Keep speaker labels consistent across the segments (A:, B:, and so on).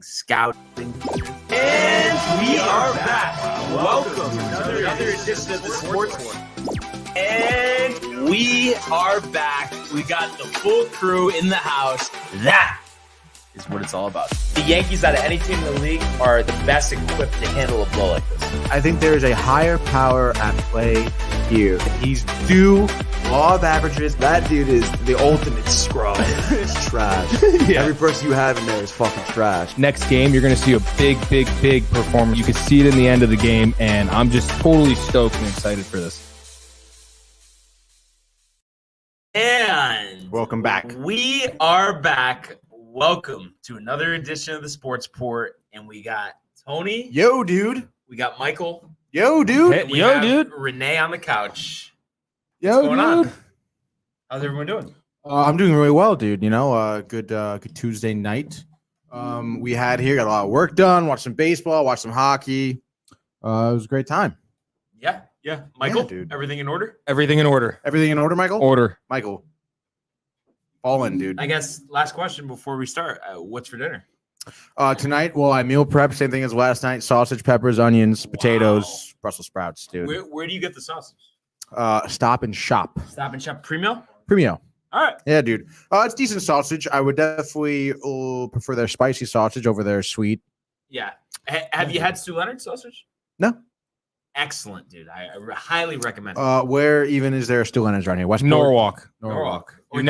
A: Scouting, and we are back. Welcome to another edition of the Sports One. And we are back. We got the full crew in the house. That is what it's all about. The Yankees, out of any team in the league, are the best equipped to handle a blow like this.
B: I think there is a higher power at play here. He's due. Law of averages. That dude is the ultimate scrub. It's trash. Yeah. Every person you have in there is fucking trash.
C: Next game, you're going to see a big performance. You can see it in the end of the game, and I'm just totally stoked and excited for this.
A: And
B: welcome back.
A: We are back. Welcome to another edition of the Sports Port, and we got Tony.
B: Yo, dude.
A: We got Michael.
B: Yo, dude.
A: Hey, yo, dude. Renee on the couch.
B: Yo,
A: what's going
B: dude.
A: on? How's everyone doing?
B: I'm doing really well, dude. You know, good Tuesday night. We had here, got a lot of work done, watched some baseball, watched some hockey. It was a great time.
A: Yeah. Michael,
B: yeah, dude.
A: Everything in order?
C: Everything in order.
B: Everything in order, Michael?
C: Order.
B: Michael. All in, dude.
A: I guess last question before we start. What's for dinner?
B: Tonight, well, I meal prep, same thing as last night. Sausage, peppers, onions, potatoes, Brussels sprouts, dude.
A: Where do you get the sausage?
B: Stop and Shop.
A: Stop and Shop Premium?
B: Premium.
A: All right.
B: Yeah, dude. It's decent sausage. I would definitely prefer their spicy sausage over their sweet.
A: Yeah. Have you had Stu Leonard's sausage?
B: No.
A: Excellent, dude. I highly recommend it.
B: Where even is there a Stu Leonard's around here? Westport?
C: Norwalk. You've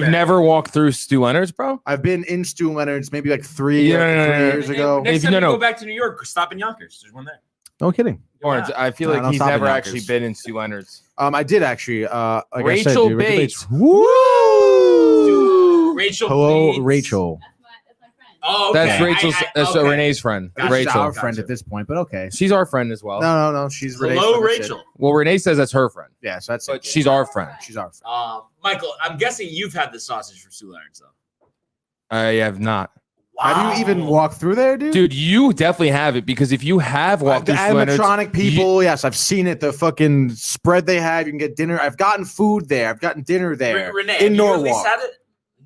C: never walked through Stu Leonard's, bro?
B: I've been in Stu Leonard's maybe like three years ago.
A: Next time you go back to New York, stop in Yonkers. There's one there.
B: No kidding.
C: Orange, I feel like he's never actually been in Stu Leonard's.
B: I did actually. Like
C: Rachel
B: I said,
C: Bates.
A: Woo! Rachel
B: Hello,
A: Bates.
B: Rachel.
A: Oh, okay.
C: That's Rachel's. That's Renee's friend.
B: Gotcha.
C: Rachel,
B: our friend at this point, but okay.
C: She's our friend as well.
B: No. She's Renee's
A: Hello,
B: friend,
A: Rachel.
C: Well, Renee says that's her friend.
B: Yeah, so that's.
C: But she's our friend.
B: She's our friend.
A: Michael, I'm guessing you've had the sausage from Stu Leonard's, though.
C: I have not.
A: Wow.
B: How do you even walk through there, dude?
C: Dude, you definitely have it because if you have walked through Stu Leonard's,
B: animatronic people, yes, I've seen it. The fucking spread they have, you can get dinner. I've gotten food there. I've gotten dinner there.
A: Renee,
B: in
A: Norwalk.
B: Norwalk.
A: You at least had it?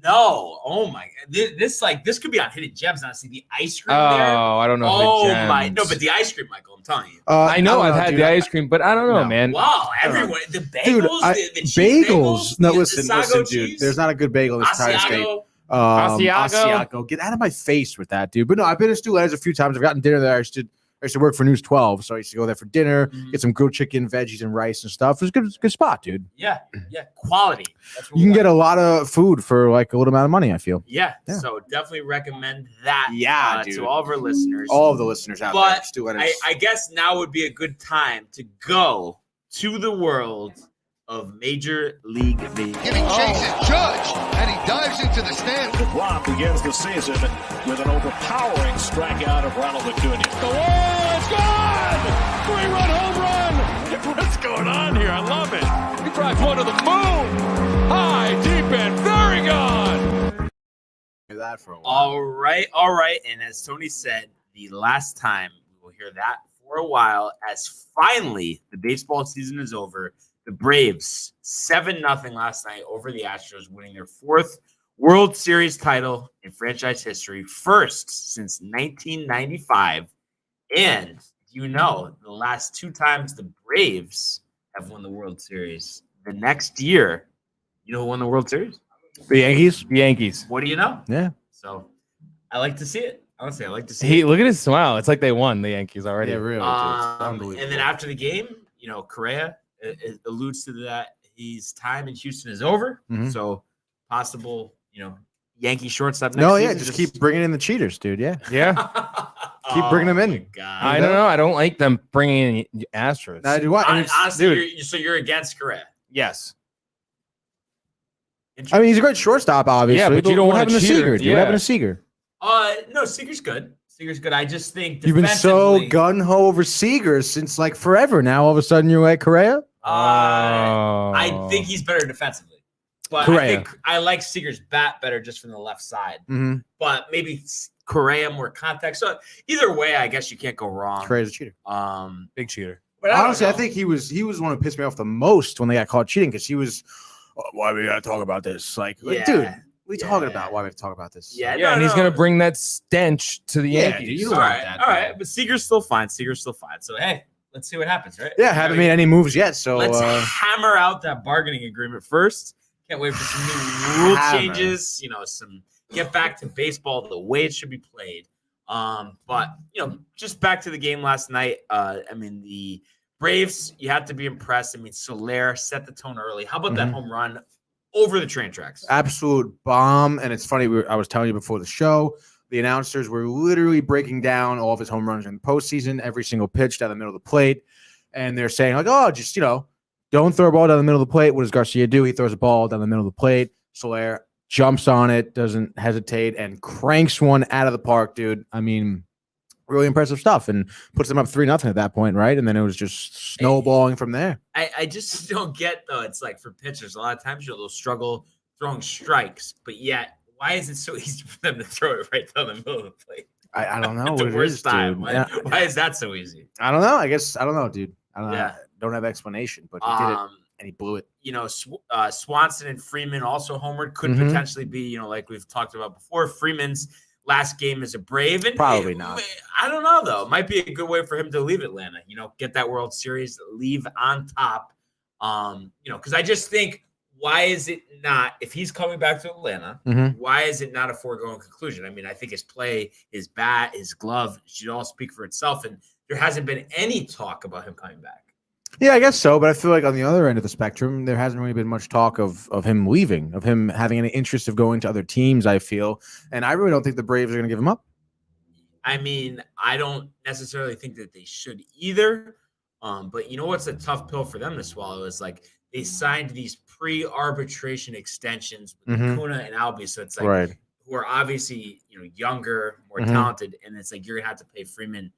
A: No. Oh my God. This could be on Hidden Gems. Honestly, the ice cream there.
C: Oh, I don't know.
A: Oh my. No, but the ice cream, Michael. I'm telling you.
C: I know I've had the ice cream, but I don't know, man.
A: Wow, everyone. The bagels,
B: Dude,
A: the cheese bagels.
B: No,
A: the
B: listen, dude.
A: cheese.
B: There's not a good bagel this time.
A: Asiago.
B: Asiago. Get out of my face with that, dude. But no, I've been to Stu Leonard's a few times. I've gotten dinner there. I used to work for News 12, so I used to go there for dinner, get some grilled chicken, veggies, and rice and stuff. It was a good spot, dude.
A: Yeah, quality. That's what
B: you can get a lot of food for like a little amount of money, I feel.
A: Yeah. So definitely recommend that.
B: Yeah, dude.
A: To all of our listeners.
B: All of the listeners out there. Stu Leonard's.
A: I guess now would be a good time to go to the world of Major League Baseball.
D: Giving chase is Judge, and he dives into the stand.
E: The block begins the season with an overpowering strikeout of Ronald Acuna.
F: The wall, it's gone! 3-run home run! What's going on here? I love it. He drives one to the moon. High, deep, and very gone.
B: That for a while.
A: All right. And as Tony said, the last time we will hear that for a while, as finally the baseball season is over. The Braves 7-0 last night over the Astros, winning their 4th World Series title in franchise history, first since 1995. And you know, the last 2 times the Braves have won the World Series, the next year, you know who won the World Series?
B: The Yankees?
C: The Yankees.
A: What do you know?
B: Yeah.
A: So I like to see it. Honestly, I like to see it.
C: Look at his smile. It's like they won the Yankees already.
B: Yeah, really. It's unbelievable.
A: And then after the game, you know, Correa alludes to that his time in Houston is over.
B: Mhm.
A: So possible, you know, Yankee shortstop next season.
B: Just keep bringing in the cheaters, dude. Yeah.
A: Keep
B: bringing them in.
A: my God.
C: I don't know. I don't like them bringing in Astros.
B: Now, do what?
A: Honestly, so you're against Correa.
C: Yes.
B: I mean, he's a great shortstop, obviously.
C: Yeah, but you don't
B: what
C: want
B: happened
C: a
B: to
C: cheater.
B: Seager, dude?
C: Yeah.
B: What happened to Seager?
A: No, Seager's good. Seager's good. I just think
B: You've been so
A: defensively-
B: gun-ho over Seager since like forever. Now all of a sudden you're like Correa?
A: I think he's better defensively. But
B: Correa.
A: I think I like Seager's bat better just from the left side.
B: Mm-hmm.
A: But maybe Correa more contact. So either way, I guess you can't go wrong.
B: Correa's a cheater.
C: Big cheater.
A: But I
B: Honestly,
A: don't
B: I
A: know.
B: think he was the one who pissed me off the most when they got caught cheating because he was, why we gotta talk about this? Like,
A: Yeah.
B: dude, What are you talking about? Why we have to talk about this?
A: Yeah,
C: Yeah, and he's going to bring that stench to the
B: Yeah,
C: Yankees.
B: dude, you
A: All
B: don't want
A: right,
B: that,
A: all
B: man.
A: right. But Seager's still fine. So, hey, let's see what happens, right?
B: Yeah, haven't made any moves yet. So
A: Let's hammer out that bargaining agreement first. Can't wait for some new rule changes. Some get back to baseball the way it should be played. But just back to the game last night. The Braves, you have to be impressed. Solaire set the tone early. How about that home run over the train tracks?
B: absolute bomb. And it's funny. I was telling you before the show, the announcers were literally breaking down all of his home runs in the postseason, every single pitch down the middle of the plate. And they're saying, like, oh, just, don't throw a ball down the middle of the plate. What does Garcia do? He throws a ball down the middle of the plate. Solaire jumps on it, doesn't hesitate, and cranks one out of the park, dude. Really impressive stuff, and puts them up 3-0 at that point, right? And then it was just snowballing from there.
A: I just don't get, though. It's like for pitchers, a lot of times they'll struggle throwing strikes, but yet why is it so easy for them to throw it right down the middle of the plate?
B: I don't know
A: At the
B: what it
A: worst
B: is,
A: time.
B: dude.
A: Why is that so easy?
B: I don't know. I don't know, dude. I don't know.
A: Yeah.
B: Don't have explanation, but he did it, and he blew it.
A: Swanson and Freeman also homered. Could potentially be, like we've talked about before, Freeman's last game as a Brave. And
B: Probably not.
A: I don't know, though. Might be a good way for him to leave Atlanta. Get that World Series, leave on top. Because I just think, why is it not, if he's coming back to Atlanta, why is it not a foregone conclusion? I think his play, his bat, his glove should all speak for itself. And there hasn't been any talk about him coming back.
B: Yeah, I guess so. But I feel like on the other end of the spectrum, there hasn't really been much talk of him leaving, of him having any interest of going to other teams, I feel. And I really don't think the Braves are going to give him up.
A: I don't necessarily think that they should either. But what's a tough pill for them to swallow is like they signed these pre-arbitration extensions with Acuna and Albie. So it's like who are obviously, younger, more talented. And it's like you're going to have to pay Freeman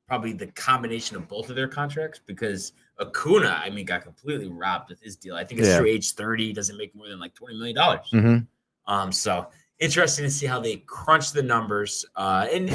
A: probably the combination of both of their contracts, because Acuna, got completely robbed with his deal. I think it's through age 30, doesn't make more than like $20 million. So interesting to see how they crunch the numbers. And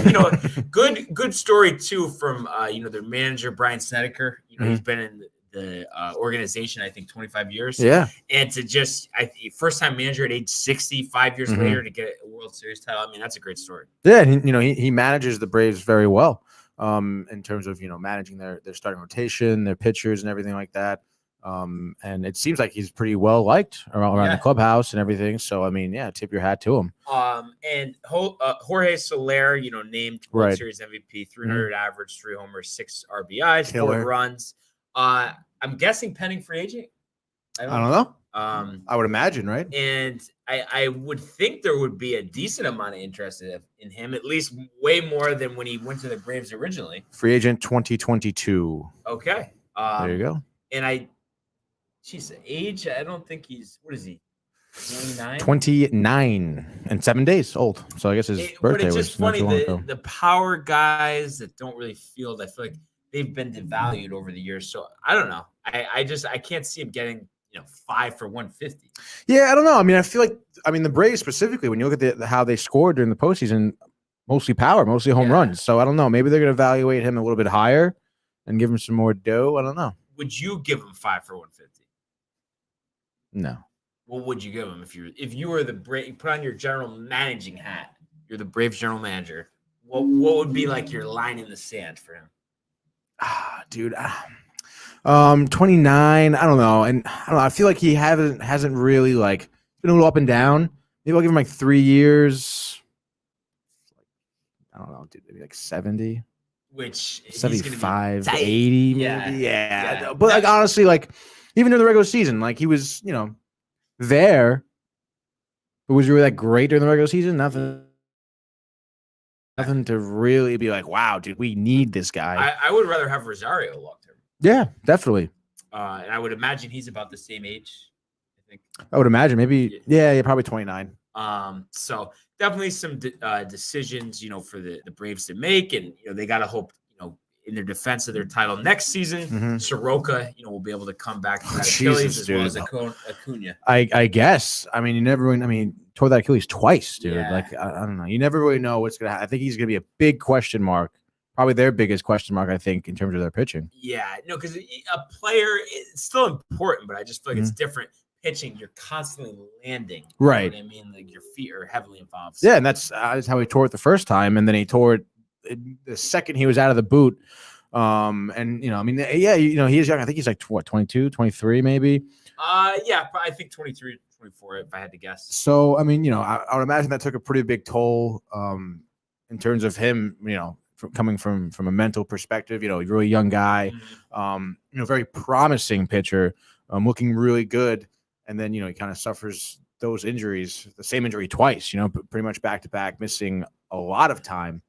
A: good story too from their manager Brian Snedeker. He's been in the organization, I think 25 years. Yeah, and to just first time manager at age 60, 5 years later to get a World Series title. That's a great story.
B: Yeah, and he manages the Braves very well. In terms of, managing their starting rotation, their pitchers and everything like that. And it seems like he's pretty well liked around the clubhouse and everything. So, tip your hat to him.
A: And Jorge Solaire, named World Series MVP, 300 average, 3 homers, 6 RBIs, 4 runs. I'm guessing pending free agent.
B: I don't know. I would imagine, right?
A: And I would think there would be a decent amount of interest in him, at least way more than when he went to the Braves originally.
B: Free agent 2022.
A: Okay.
B: There you go.
A: And age, I don't think what is he?
B: 29 and 7 days old. So I guess his birthday was
A: just funny. The power guys that don't really field, I feel like they've been devalued over the years. So I don't know. I can't see him getting 5 for 150.
B: Yeah, I don't know. I feel like the Braves specifically, when you look at how they scored during the postseason, mostly power, mostly home runs. So I don't know. Maybe they're going to evaluate him a little bit higher and give him some more dough. I don't know.
A: Would you give him 5 for 150?
B: No.
A: What would you give him if you were the Braves? You put on your general managing hat. You're the Braves general manager. What would be like your line in the sand for him?
B: Dude. 29. I don't know. And I don't know. I feel like he hasn't really been a little up and down. Maybe I'll give him 3 years. I don't know, dude. Maybe 70.
A: Which
B: 75, 80, maybe.
A: Yeah.
B: But honestly, even during the regular season, he was, there. But was he really that great during the regular season? Nothing to really be wow, dude, we need this guy.
A: I would rather have Rosario long term.
B: Yeah, definitely.
A: And I would imagine he's about the same age. I think.
B: I would imagine maybe. Yeah, probably 29.
A: So definitely some decisions, for the Braves to make, and they got to hope, in their defense of their title next season, Soroka, will be able to come back to that Achilles as well as Acuna.
B: I guess. You never really. Tore that Achilles twice, dude. Yeah. I don't know. You never really know what's gonna happen. I think he's gonna be a big question mark. Probably their biggest question mark, I think, in terms of their pitching.
A: Yeah, no, because a player is still important, but I just feel like it's different pitching, you're constantly landing.
C: Right.
A: You know what I mean? Like your feet are heavily involved.
C: Yeah, and that's how he tore it the first time, and then he tore it the second he was out of the boot. And I mean, yeah, he is young. I think he's like 22, 23 maybe.
A: Yeah, I think 23, 24 if I had to guess.
C: So, I mean, I would imagine that took a pretty big toll in terms of him, coming from a mental perspective, really young guy, very promising pitcher, looking really good. And then, he kind of suffers those injuries, the same injury twice, pretty much back to back, missing a lot of time.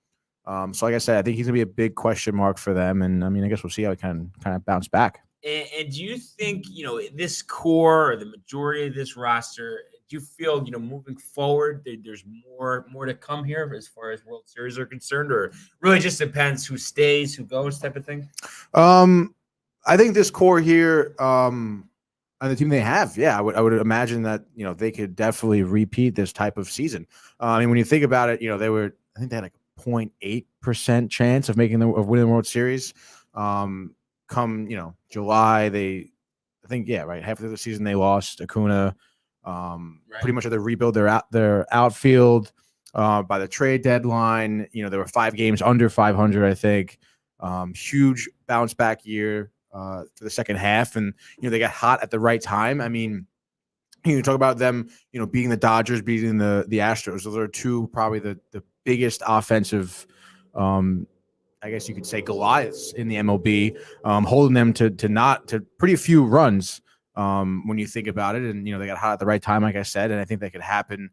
C: So like I said, I think he's gonna be a big question mark for them. And I mean, I guess we'll see how he kind of bounce back.
A: And do you think, this core or the majority of this roster, do you feel, moving forward, there's more to come here as far as World Series are concerned, or really just depends who stays, who goes type of thing?
C: I think this core here, and the team they have, I would imagine that, they could definitely repeat this type of season. I mean, when you think about it, I think they had like a 0.8% chance of winning the World Series. Come July, half of the season they lost Acuna. Pretty much had to rebuild their outfield by the trade deadline. There were 5 games under 500, I think. Huge bounce back year for the second half, and they got hot at the right time. I mean, you talk about them, beating the Dodgers, beating the Astros. Those are two probably the biggest offensive, I guess you could say, Goliaths in the MLB, holding them to pretty few runs when you think about it. And, they got hot at the right time, like I said, and I think that could happen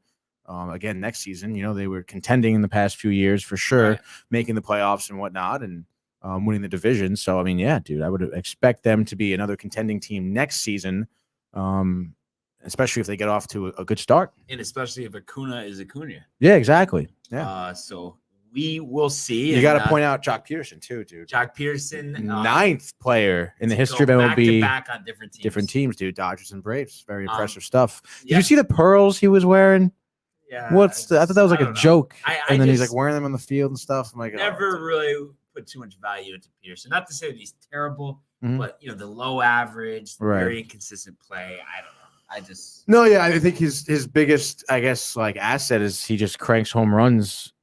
C: again next season. They were contending in the past few years for sure, right, making the playoffs and whatnot, and winning the division. So, I mean, yeah, dude, I would expect them to be another contending team next season, especially if they get off to a good start.
A: And especially if Acuna is Acuna.
C: Yeah, exactly. Yeah.
A: So we will see.
C: You got to point out Jock Peterson too, dude.
A: Jock Peterson,
C: 9th player in the history of MLB.
A: Back on different teams,
C: dude. Dodgers and Braves. Very impressive stuff. Did you see the pearls he was wearing?
A: Yeah.
C: I thought that was like a joke. And then he's like wearing them on the field and stuff. I'm like,
A: never really put too much value into Peterson. Not to say that he's terrible, but the low average, very inconsistent play. I don't know.
C: I think his biggest, I guess, like asset is he just cranks home runs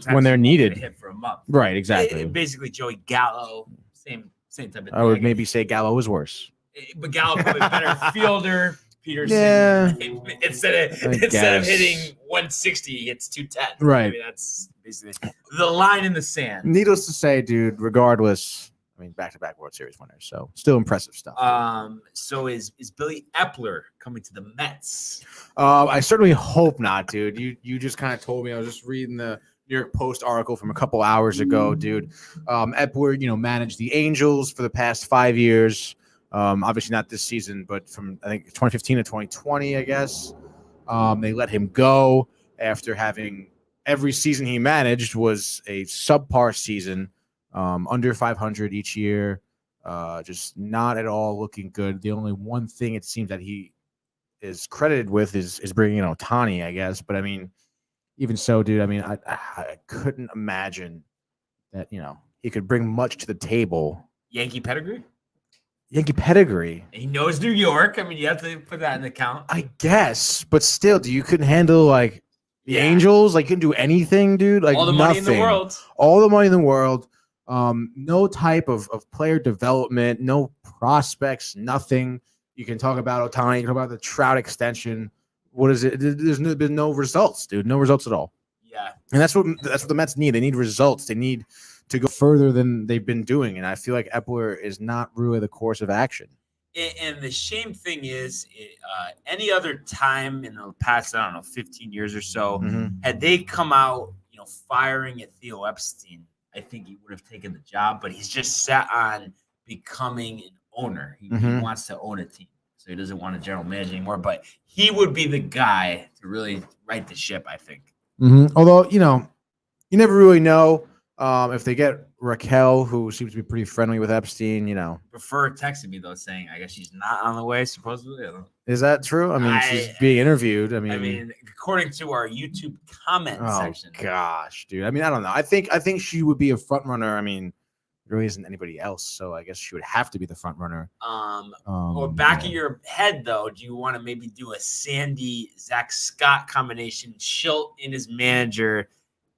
C: when they're needed.
A: Hit for a month.
C: Right, exactly.
A: Basically, Joey Gallo, same type of thing.
C: I would maybe say Gallo is worse.
A: But Gallo probably a better fielder. Peterson, instead of hitting 160, he hits 210.
C: Right.
A: I mean, that's basically the line in the sand.
C: Needless to say, dude, regardless, I mean, back-to-back World Series winners, so still impressive stuff.
A: So is Billy Epler coming to the Mets?
C: I certainly hope not, dude. You just kind of told me. I was just reading the New York Post article from a couple hours ago, dude. Epler, managed the Angels for the past 5 years. Obviously not this season, but from I think 2015 to 2020, I guess. They let him go after having every season he managed was a subpar season. Under 500 each year, just not at all looking good. The only one thing it seems that he is credited with is bringing in Ohtani, I guess. But I mean, even so, dude, I mean, I couldn't imagine that he could bring much to the table.
A: Yankee pedigree. He knows New York. I mean, you have to put that in the count.
C: I guess, but still, you couldn't handle like the Angels. Like, couldn't do anything, dude. Like
A: all the
C: nothing.
A: Money in the world.
C: All the money in the world. No type of player development, no prospects, nothing. You can talk about Ohtani, you can talk about the Trout extension. What is it? There's been no results, dude. No results at all.
A: Yeah.
C: And that's what the Mets need. They need results. They need to go further than they've been doing. And I feel like Epler is not really the course of action.
A: And the shame thing is, any other time in the past, I don't know, 15 years or so, had they come out, firing at Theo Epstein, I think he would have taken the job, but he's just sat on becoming an owner. He wants to own a team, so he doesn't want a general manager anymore. But he would be the guy to really right the ship, I think.
C: Although, you never really know if they get Raquel, who seems to be pretty friendly with Epstein,
A: Prefer texted me, though, saying, I guess she's not on the way, supposedly. I don't know.
C: Is that true? I mean, she's being interviewed. I mean,
A: according to our YouTube comment section.
C: Oh, gosh, dude. I mean, I don't know. I think she would be a front runner. I mean, There really isn't anybody else, so I guess she would have to be the front runner.
A: Or back of your head, though, do you want to maybe do a Sandy Zach Scott combination? Schilt in his manager,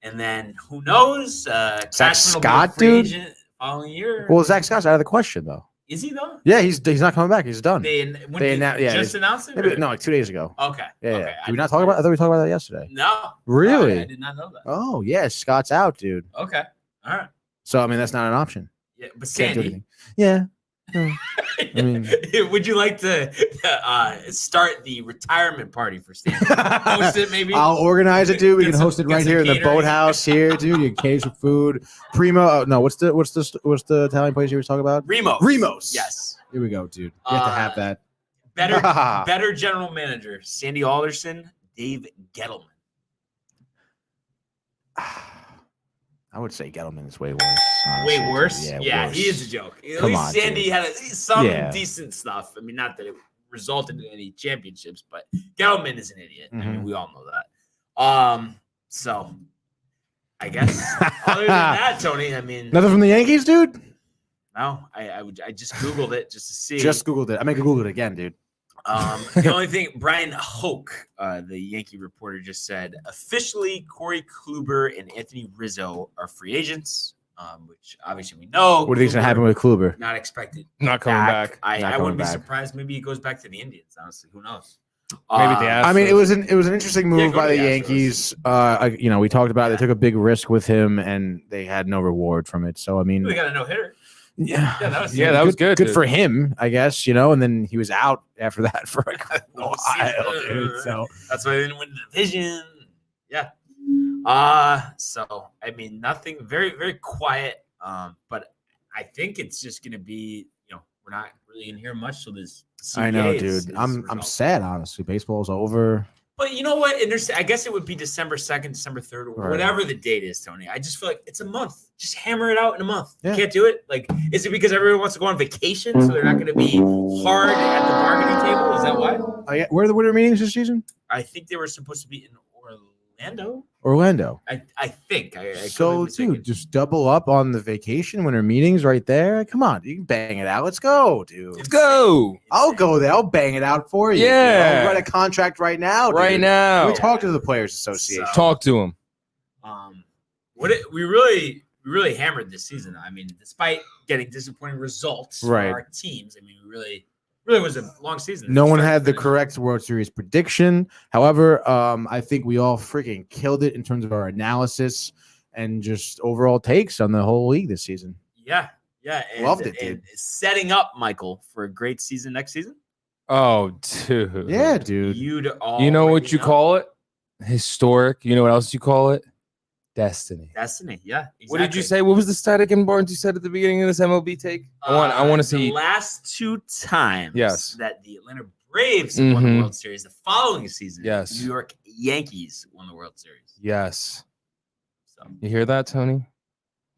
A: and then who knows?
C: Zach Scott, dude.
A: Following year.
C: Well, Zach Scott's out of the question, though.
A: Is he though?
C: Yeah, he's not coming back. He's done.
A: They just announced it?
C: Maybe, no, like 2 days ago.
A: Okay.
C: Yeah.
A: Okay.
C: Did we not talk about? I thought we talked about that yesterday.
A: No.
C: Really?
A: I did not know that.
C: Oh yeah, Scott's out, dude.
A: Okay. All right.
C: So I mean, that's not an option.
A: Yeah, but
C: Can't do
A: Sandy.
C: anything. Yeah. I mean,
A: would you like to start the retirement party for Sandy? Host it, maybe.
C: I'll organize it, dude. We can host it right here in the
A: catering.
C: boathouse here, dude. You can cater some food. Primo. No, what's the Italian place you were talking about? Remos.
A: Yes.
C: Here we go, dude. You have to have that.
A: Better general manager, Sandy Alderson, Dave Gettleman.
C: I would say Gettleman is way worse.
A: Way worse?
C: Yeah,
A: worse. He is a joke. At
C: Come
A: least
C: on,
A: Sandy
C: dude.
A: had some decent stuff. I mean, not that it resulted in any championships, but Gettleman is an idiot. I mean, we all know that. So I guess other than that, Tony, I mean,
C: nothing from the Yankees, dude.
A: No, I just Googled it just to see.
C: Just Googled it. I mean, Google it again, dude.
A: The only thing, Brian Hoke, the Yankee reporter, just said officially Corey Kluber and Anthony Rizzo are free agents, which obviously we know.
C: What do you think's gonna happen with Kluber?
A: Not expected.
G: Not coming back.
A: I wouldn't be surprised. Maybe he goes back to the Indians. Honestly, who knows?
G: Maybe the Astros.
C: I mean, it was an interesting move by
A: to
C: the
A: the
C: Yankees. We talked about it. They took a big risk with him, and they had no reward from it. So I mean,
A: We got a no hitter.
C: Yeah,
G: that was good.
C: Good for him, I guess. And then he was out after that for a while, dude. So
A: that's why they didn't win the division. Yeah. So I mean, nothing. Very, very quiet. But I think it's just gonna be. We're not really gonna hear much till this.
C: I know, dude. I'm sad, honestly. Baseball's over.
A: But you know what? And I guess it would be December 2nd, December 3rd, or whatever the date is, Tony. I just feel like it's a month. Just hammer it out in a month. Yeah. You can't do it? Like, is it because everyone wants to go on vacation, so they're not going to be hard at the bargaining table? Is that why?
C: Where are the winter meetings this season?
A: I think they were supposed to be in Orlando. I think.
C: So, dude, just double up on the vacation winter meetings right there. Come on, you can bang it out. Let's go, dude.
G: Let's go.
C: I'll go there. I'll bang it out for you.
G: Yeah.
C: I'll write a contract right now.
G: Right
C: dude.
G: now.
C: We talk to the Players Association.
G: Talk to him.
A: We really hammered this season. I mean, despite getting disappointing results for our teams, I mean, we really was a long season.
C: No one had the correct World Series prediction. However, I think we all freaking killed it in terms of our analysis and just overall takes on the whole league this season.
A: Yeah.
C: Loved it, dude.
A: Setting up, Michael, for a great season next season.
G: Oh, dude.
C: Yeah, dude.
G: You know what you call it? Historic. You know what else you call it? Destiny.
A: Yeah. Exactly.
G: What did you say? What was the stat again, Barnes? You said at the beginning of this MLB take. I want to see
A: the last two times.
G: Yes.
A: That the Atlanta Braves won the World Series. The following season,
G: yes,
A: New York Yankees won the World Series.
G: Yes.
A: So
G: you hear that, Tony?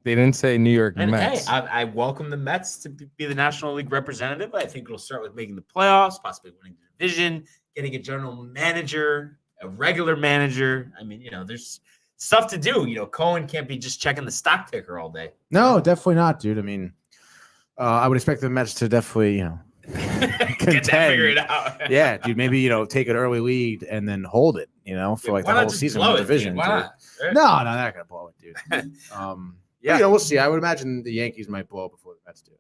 G: They didn't say New York Mets.
A: Hey, I welcome the Mets to be the National League representative. I think it'll start with making the playoffs, possibly winning the division, getting a general manager, a regular manager. I mean, there's stuff to do. Cohen can't be just checking the stock ticker all day.
C: No, definitely not, dude. I mean, I would expect the Mets to definitely,
A: Get that figured out.
C: Yeah, dude. Maybe take an early lead and then hold it. For like the whole season of the division.
A: Why not? Right?
C: No, they're not gonna blow it, dude. Yeah, we'll see. I would imagine the Yankees might blow it before the Mets do.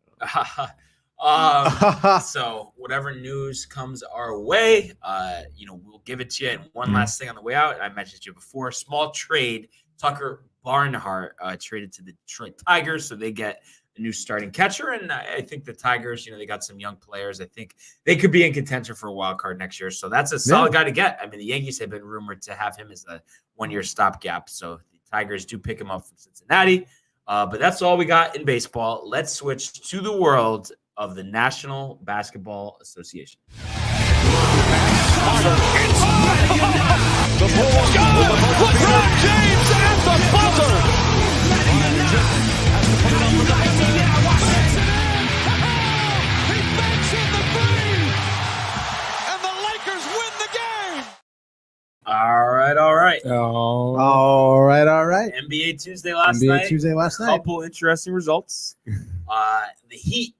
A: So whatever news comes our way, we'll give it to you. And one last thing on the way out, I mentioned to you before, small trade. Tucker Barnhart traded to the Detroit Tigers, so they get a new starting catcher. And I think the Tigers, they got some young players. I think they could be in contention for a wild card next year. So that's a solid guy to get. I mean, the Yankees have been rumored to have him as a one-year stopgap. So the Tigers do pick him up from Cincinnati. But that's all we got in baseball. Let's switch to the world of the National Basketball Association.
F: The Bulls LeBron James at the buzzer. He banks in the three, and the Lakers win the game.
A: All right.
C: All right.
A: NBA Tuesday last night. Couple interesting results. The Heat,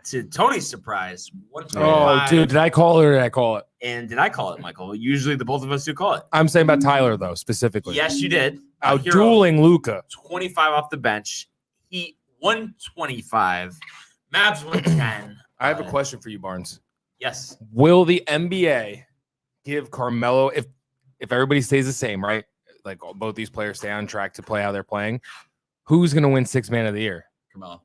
A: to Tony's surprise, 125.
G: Oh, dude, did I call it or did I call it?
A: And did I call it, Michael? Usually the both of us do call it.
G: I'm saying about Tyler, though, specifically.
A: Yes, you did.
G: Outdueling Luka.
A: 25 off the bench. Heat 125. Mavs 110.
G: I have a question for you, Barnes.
A: Yes.
G: Will the NBA give Carmelo, if everybody stays the same, right? Like both these players stay on track to play how they're playing, who's going to win Sixth Man of the Year?
A: Carmelo.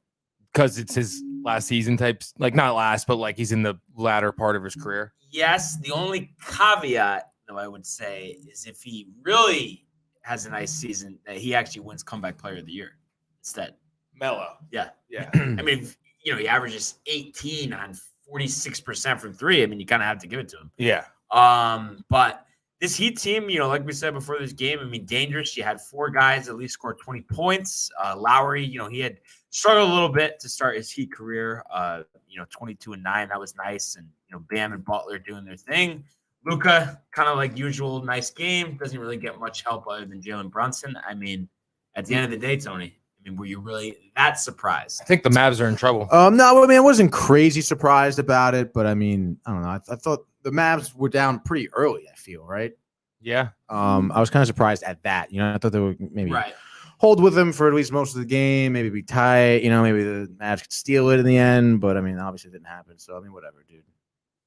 G: Because it's his last season types, like not last, but like he's in the latter part of his career.
A: Yes. The only caveat, though, I would say is if he really has a nice season, that he actually wins Comeback Player of the Year instead.
G: Melo.
A: Yeah.
G: Yeah.
A: I mean, he averages 18 on 46% from three. I mean, you kind of have to give it to him.
G: Yeah.
A: But this Heat team, like we said before this game, I mean, dangerous. You had 4 guys at least score 20 points. Lowry, he had struggled a little bit to start his Heat career. 22-9, that was nice. And, Bam and Butler doing their thing. Luka, kind of like usual, nice game. Doesn't really get much help other than Jalen Brunson. I mean, at the end of the day, Tony, were you really that surprised?
G: I think the Mavs are in trouble.
C: No, I mean, I wasn't crazy surprised about it, but I mean, I don't know. I thought the Mavs were down pretty early, I feel, right?
G: Yeah.
C: I was kind of surprised at that. I thought they would maybe
A: Right.
C: hold with them for at least most of the game, maybe be tight, maybe the Mavs could steal it in the end, but I mean, obviously it didn't happen. So, I mean, whatever, dude.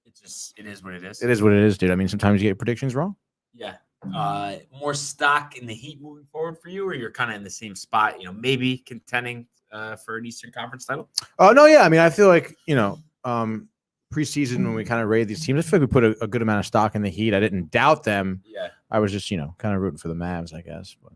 A: It is what it is.
C: It is what it is, dude. I mean, sometimes you get predictions wrong.
A: Yeah. More stock in the Heat moving forward for you, or you're kind of in the same spot, maybe contending for an Eastern Conference title?
C: No, yeah. I mean, I feel like, preseason when we kind of rated these teams, I feel like we put a good amount of stock in the Heat. I didn't doubt them.
A: Yeah.
C: I was just, kind of rooting for the Mavs, I guess. But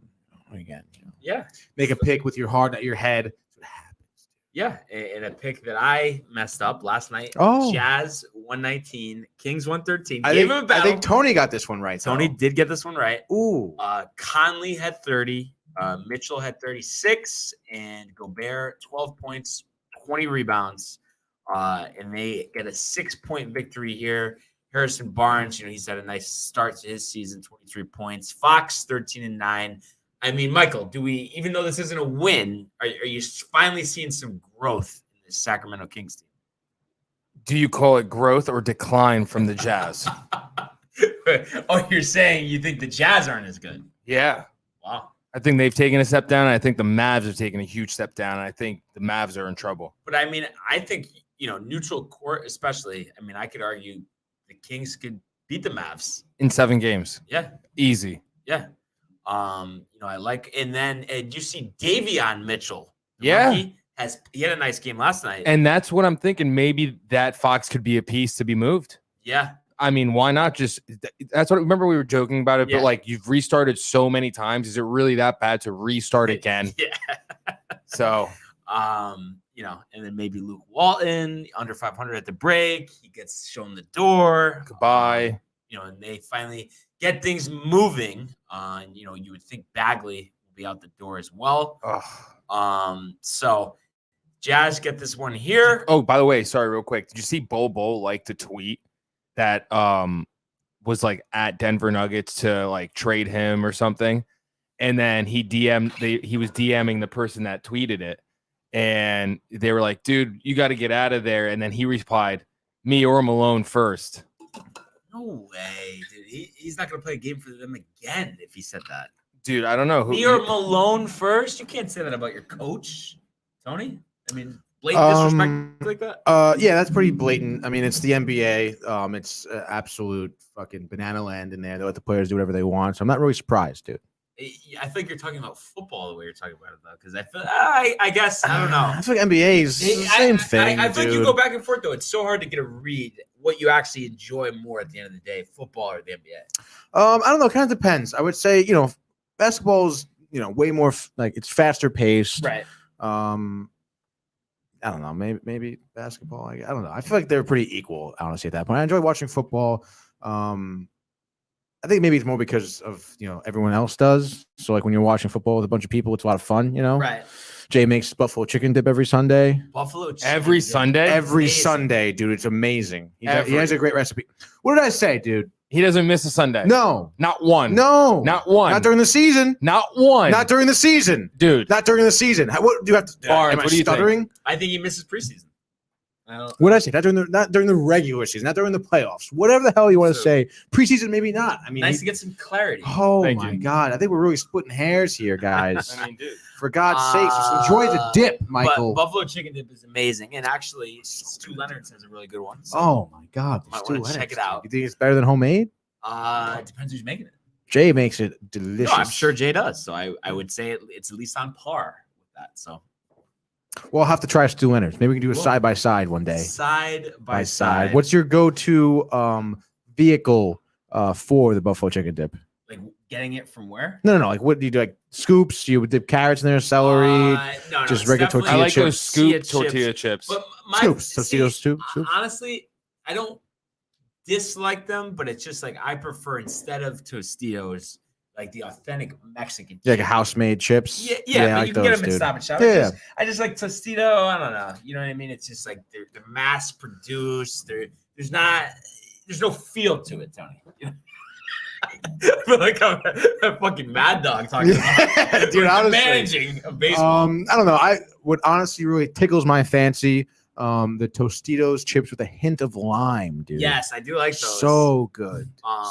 C: again,
A: yeah.
C: Make a pick with your heart, not your head. That's what happens.
A: Yeah. And a pick that I messed up last night.
C: Oh.
A: Jazz 119, Kings 113.
C: I think Tony got this one right.
A: Tony did get this one right.
C: Ooh.
A: Conley had 30. Mitchell had 36. And Gobert, 12 points, 20 rebounds. And they get a 6-point victory here. Harrison Barnes, he's had a nice start to his season, 23 points. Fox, 13-9. I mean, Michael, even though this isn't a win, are you finally seeing some growth in the Sacramento Kings team?
G: Do you call it growth or decline from the Jazz?
A: Oh, you're saying you think the Jazz aren't as good?
G: Yeah.
A: Wow.
G: I think they've taken a step down. I think the Mavs have taken a huge step down. I think the Mavs are in trouble.
A: But I mean, I think, neutral court especially, I mean, I could argue the Kings could beat the Mavs.
G: In 7 games.
A: Yeah.
G: Easy.
A: Yeah. I like, and then did you see Davion Mitchell?
G: Yeah.
A: He had a nice game last night.
G: And that's what I'm thinking. Maybe that Fox could be a piece to be moved.
A: Yeah.
G: I mean, why not that's what, remember we were joking about it,
A: Yeah.
G: but like you've restarted so many times. Is it really that bad to restart again?
A: Yeah.
G: So,
A: and then maybe Luke Walton under 500 at the break. He gets shown the door.
G: goodbye.
A: And they finally get things moving. You would think Bagley will be out the door as well.
G: Ugh.
A: So Jazz get this one here.
G: Oh, by the way, sorry, real quick. Did you see Bo like to tweet that was like at Denver Nuggets to like trade him or something? And then he was DMing the person that tweeted it. And they were like, dude, you got to get out of there. And then he replied, me or Malone first.
A: No way, dude. He's not going to play a game for them again if he said that.
G: Dude, I don't know.
A: Me or Malone first? You can't say that about your coach, Tony. I mean, blatant disrespect like that?
C: Yeah, that's pretty blatant. I mean, it's the NBA. It's absolute fucking banana land in there. They let the players do whatever they want. So I'm not really surprised, dude.
A: I think you're talking about football the way you're talking about it, though, because I feel I guess I don't know.
C: I feel like NBA is the same thing.
A: I feel like you go back and forth though. It's so hard to get a read what you actually enjoy more at the end of the day, football or the NBA.
C: I don't know. It kind of depends. I would say basketball is way more like it's faster paced.
A: Right.
C: I don't know. Maybe basketball. I don't know. I feel like they're pretty equal. Honestly, at that point, I enjoy watching football. I think maybe it's more because of everyone else does. So like when you're watching football with a bunch of people, it's a lot of fun.
A: Right.
C: Jay makes buffalo chicken dip every Sunday.
A: Buffalo chicken
G: Every
A: dip.
G: Sunday?
C: Every
A: Amazing.
C: Sunday, dude. It's amazing. He has a great recipe. What did I say, dude?
G: He doesn't miss a Sunday.
C: No.
G: Not one.
C: No.
G: Not one.
C: Not during the season.
G: Not one.
C: Not during the season.
G: Dude.
C: Not during the season. What do you have to do?
G: Barnes,
C: Am I
G: what do you think?
C: stuttering?
A: I think he misses preseason.
C: What did I say? Not during the regular season, not during the playoffs. Whatever the hell you want to say. Preseason, maybe not. I mean,
A: Nice to get some clarity.
C: oh
G: Thank
C: my
G: you.
C: God. I think we're really splitting hairs here, guys.
G: I mean, dude.
C: For God's sakes, just enjoy the dip, Michael.
A: But Buffalo chicken dip is amazing, and actually, Stu Leonard's has a really good one. So
C: Oh my God.
A: Might
C: Stu
A: wanna
C: Leonard's,
A: check it
C: dude.
A: out.
C: You think it's better than homemade?
A: it depends who's making it.
C: Jay makes it delicious.
A: No, I'm sure Jay does. So I would say it's at least on par with that. So
C: We'll have to try Stu Leonard's. Maybe we can do a
A: Cool.
C: side by side one day.
A: side by side.
C: What's your go-to vehicle for the buffalo chicken dip?
A: like getting it from where?
C: No. Like, what do you do? Like scoops? You would dip carrots in there, celery,
A: No,
C: just
A: it's
C: regular
A: definitely
G: I
C: tortilla
G: like those
C: chips.
G: scoop
A: Tortilla
G: tortilla chips.
A: But
C: scoops.
A: see,
C: Tostitos soup.
A: honestly, I don't dislike them, but it's just like I prefer instead of Tostitos, like the authentic Mexican.
C: Yeah, like a
A: chips.
C: house-made chips.
A: Yeah,
C: I
A: but
C: like
A: you can get
C: those,
A: them at
C: dude.
A: Stop and Shop.
C: Yeah,
A: I just like Tostito. I don't know. You know what I mean? It's just like they're mass produced. There's no feel to it, Tony. You know? I feel like I'm a fucking mad dog talking about
C: Dude, honestly.
A: managing a baseball.
C: I don't know. I would honestly really tickles my fancy. The Tostitos chips with a hint of lime, dude.
A: Yes, I do like those.
C: So good.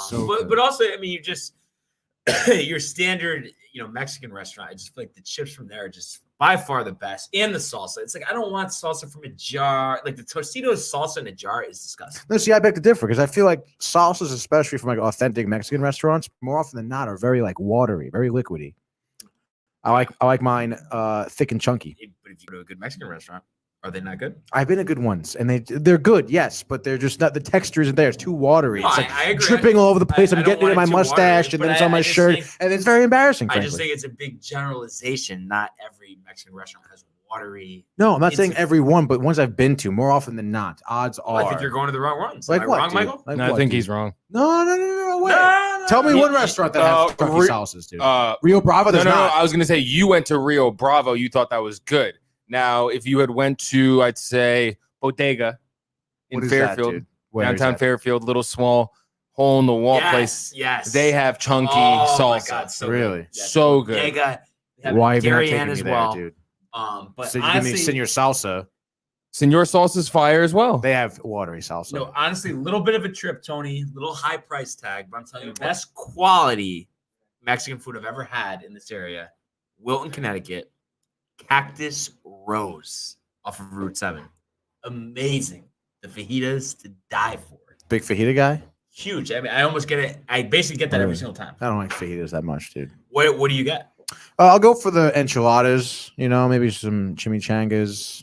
C: So
A: but,
C: good.
A: but also, I mean, you just your standard, Mexican restaurant. I just feel like the chips from there are just by far the best, and the salsa. It's like I don't want salsa from a jar. Like the Tostitos salsa in a jar is disgusting.
C: No, see, I beg to differ because I feel like salsas, especially from like authentic Mexican restaurants, more often than not, are very like watery, very liquidy. I like mine thick and chunky.
A: But if you go to a good Mexican restaurant, are they not good?
C: I've been to good ones, and they're good, yes, but they're just not. The texture isn't there. It's too watery.
A: No,
C: It's like
A: I agree.
C: dripping all over the place.
A: I
C: I'm
A: don't
C: getting it in
A: want
C: my
A: it too
C: mustache,
A: watery,
C: and then
A: but
C: it's on my
A: I just
C: shirt,
A: think-
C: and it's very embarrassing.
A: I
C: Frankly.
A: just think it's a big generalization. Not every Mexican restaurant has watery.
C: No, I'm not saying
A: It's-
C: every one, but ones I've been to, more often than not, odds are.
A: I think you're going to the wrong ones.
C: like
A: Am I
C: what,
A: wrong,
C: dude?
A: Michael?
C: Like
G: No, I
C: what,
G: think
C: dude?
G: he's wrong.
C: No way.
A: No,
C: Tell me
A: no.
C: one restaurant that has chunky
G: Re-
C: sauces, dude.
G: Uh,
C: Rio Bravo
G: no,
C: does not.
G: I was gonna say you went to Rio Bravo. You thought that was good. Now, if you had went to, I'd say Bodega in
C: What is that,
G: Fairfield,
C: dude? Where is
G: downtown
C: that?
G: Fairfield, little small hole in the wall place.
A: Yes.
G: They have chunky
A: Oh my
G: salsa.
A: God, so
C: Really?
A: good. Yes.
G: So good.
A: They got
C: Why have you not
A: Darien
C: taken me
A: as
C: there,
A: well.
C: dude?
A: But
C: So you
A: honestly,
C: give me Senor Salsa.
G: Senor Salsa's fire as well.
C: They have watery salsa.
A: no, honestly, a little bit of a trip, Tony. Little high price tag, but I'm telling you, best quality Mexican food I've ever had in this area. Wilton, Connecticut, Cactus Rose off of Route 7. Amazing. The fajitas to die for.
C: Big fajita guy?
A: Huge. I mean, I almost get it. I basically get that every
C: Really?
A: single time.
C: I don't like fajitas that much, dude.
A: What do you get?
C: I'll go for the enchiladas, maybe some chimichangas.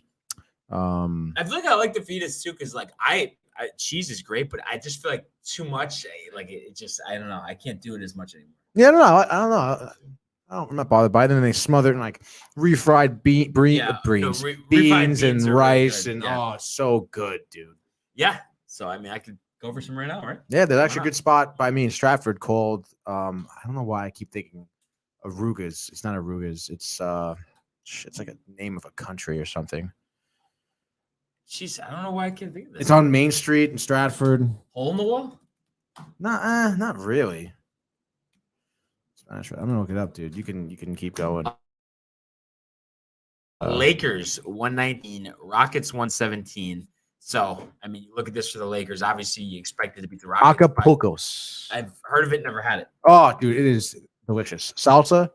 A: I feel like I like the fajitas too, because like I cheese is great, but I just feel like too much. Like it just, I don't know. I can't do it as much anymore.
C: Yeah, I don't know. I'm not bothered by it. Then they smother it in like refried beans
A: refried
C: and
A: beans are really
C: rice,
A: good,
C: and
A: yeah.
C: oh, so good, dude.
A: Yeah. So I mean, I could go for some right now, right?
C: Yeah, there's actually a
A: not?
C: good spot by me in Stratford called I don't know why I keep thinking Arugas. It's not Arugas. It's like a name of a country or something.
A: Jeez, I don't know why I can't think of this.
C: It's on Main Street in Stratford.
A: Hole in the wall.
C: Not really. Spanish. I'm gonna look it up, dude. You can keep going.
A: Lakers 119, Rockets 117. So I mean, you look at this for the Lakers. Obviously, you expected to beat the Rockets. but
C: Acapulcos.
A: I've heard of it, never had it.
C: Oh, dude, it is delicious. Salsa,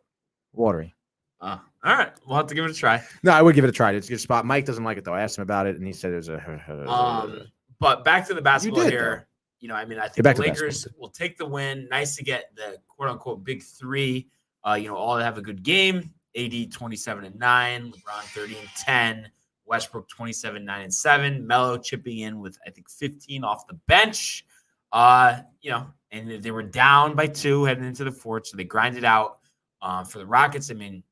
C: watery.
A: All right, we'll have to give it a try.
C: No, I would give it a try. It's a good spot. Mike doesn't like it though. I asked him about it, and he said it was a.
A: But back to the basketball
C: did,
A: here. I mean, I think
C: Get back
A: the
C: to
A: Lakers will take the win. Nice to get the quote unquote big three. All have a good game. AD 27 and 9, LeBron 30 and 10, Westbrook 27, 9 and 7, Melo chipping in with I think 15 off the bench. And they were down by 2 heading into the fourth, so they grinded out. For the Rockets, I mean,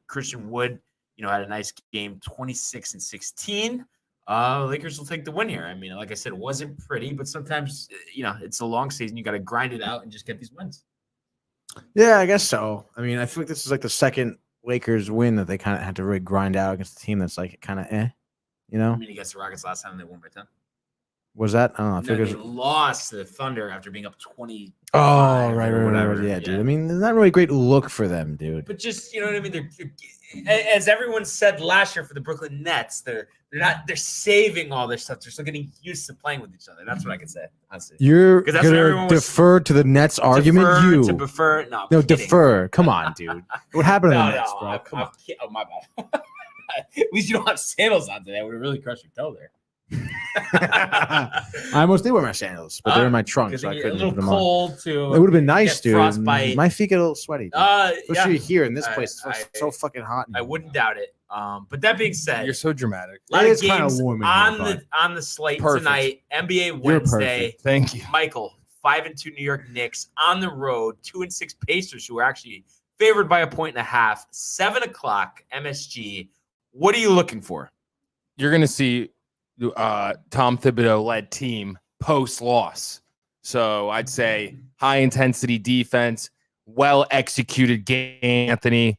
A: Christian Wood, had a nice game, 26 and 16. Lakers will take the win here. I mean, like I said, it wasn't pretty, but sometimes, it's a long season. You got to grind it out and just get these wins.
C: Yeah, I guess so. I mean, I feel like this is like the second Lakers win that they kind of had to really grind out against a team that's like kind of
A: I mean, against the Rockets last time they won by 10.
C: Was that? I don't know. I
A: No,
C: figured
A: they lost to the Thunder after being up 20.
C: Oh, right. Yeah, dude. I mean, it's not really a great look for them, dude.
A: But just, you know what I mean? As everyone said last year for the Brooklyn Nets, they're saving all their stuff. They're still getting used to playing with each other. That's what I can say, honestly.
C: You're
A: 'Cause that's what
C: gonna
A: everyone was-
C: defer to the Nets argument.
A: Defer. No,
C: no,
A: I'm kidding.
C: defer. Come on, dude. What happened to the Nets, bro?
A: Come on. Oh, my bad. At least you don't have sandals on today. I would have really crushed your toe there.
C: I almost did wear my sandals, but they're in my trunk, so I
A: A
C: couldn't
A: little
C: put them
A: cold
C: on.
A: too.
C: It would have been nice,
A: Get
C: dude.
A: frostbite.
C: My feet get a little sweaty. Especially
A: yeah.
C: here in this place. It's so fucking hot.
A: I wouldn't doubt it. But that being said,
G: You're so dramatic.
A: a lot of
C: It's kinda
A: games
C: warm in
A: on
C: here,
A: on the slate
G: Perfect.
A: tonight. NBA
C: You're
A: Wednesday.
C: perfect.
G: Thank you.
A: Michael, 5-2 New York Knicks on the road. 2-6 Pacers, who are actually favored by 1.5. 7 o'clock MSG. What are you looking for?
G: You're going to see Tom Thibodeau led team post loss. So I'd say high intensity defense, well executed game, Anthony.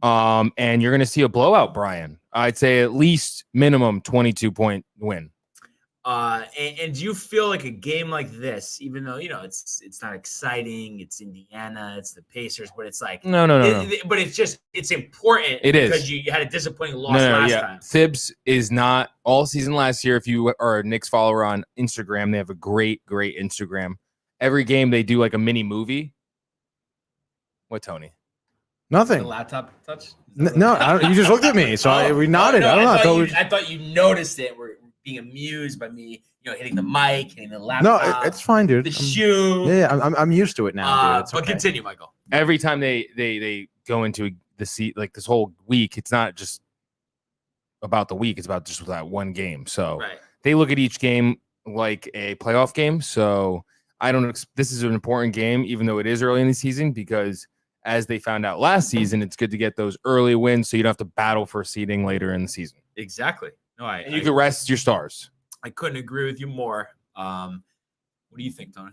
G: And you're going to see a blowout, Brian. I'd say at least minimum 22-point win.
A: And do you feel like a game like this, even though it's not exciting, it's Indiana, it's the Pacers, but it's like
G: No.
A: But it's important.
G: It is.
A: because you had a disappointing loss last time.
G: Thibs is not all season last year. If you are a Knicks follower on Instagram, they have a great Instagram. Every game they do like a mini movie. What, Tony?
C: Nothing.
A: The laptop touch?
C: No, you just looked at me, so we nodded.
A: No,
C: I don't know.
A: I thought you noticed it. We're being amused by me, hitting the mic, hitting the
C: No,
A: laptop.
C: it's fine, dude.
A: The shoe.
C: Yeah, I'm used to it now, dude. It's
A: But
C: okay.
A: continue, Michael.
G: Every time they go into the seat, like this whole week, it's not just about the week. It's about just that one game. So
A: Right.
G: they look at each game like a playoff game. So this is an important game, even though it is early in the season, because as they found out last season, it's good to get those early wins so you don't have to battle for seeding later in the season.
A: Exactly. No,
G: And you can rest your stars.
A: I couldn't agree with you more. What do you think, Tony?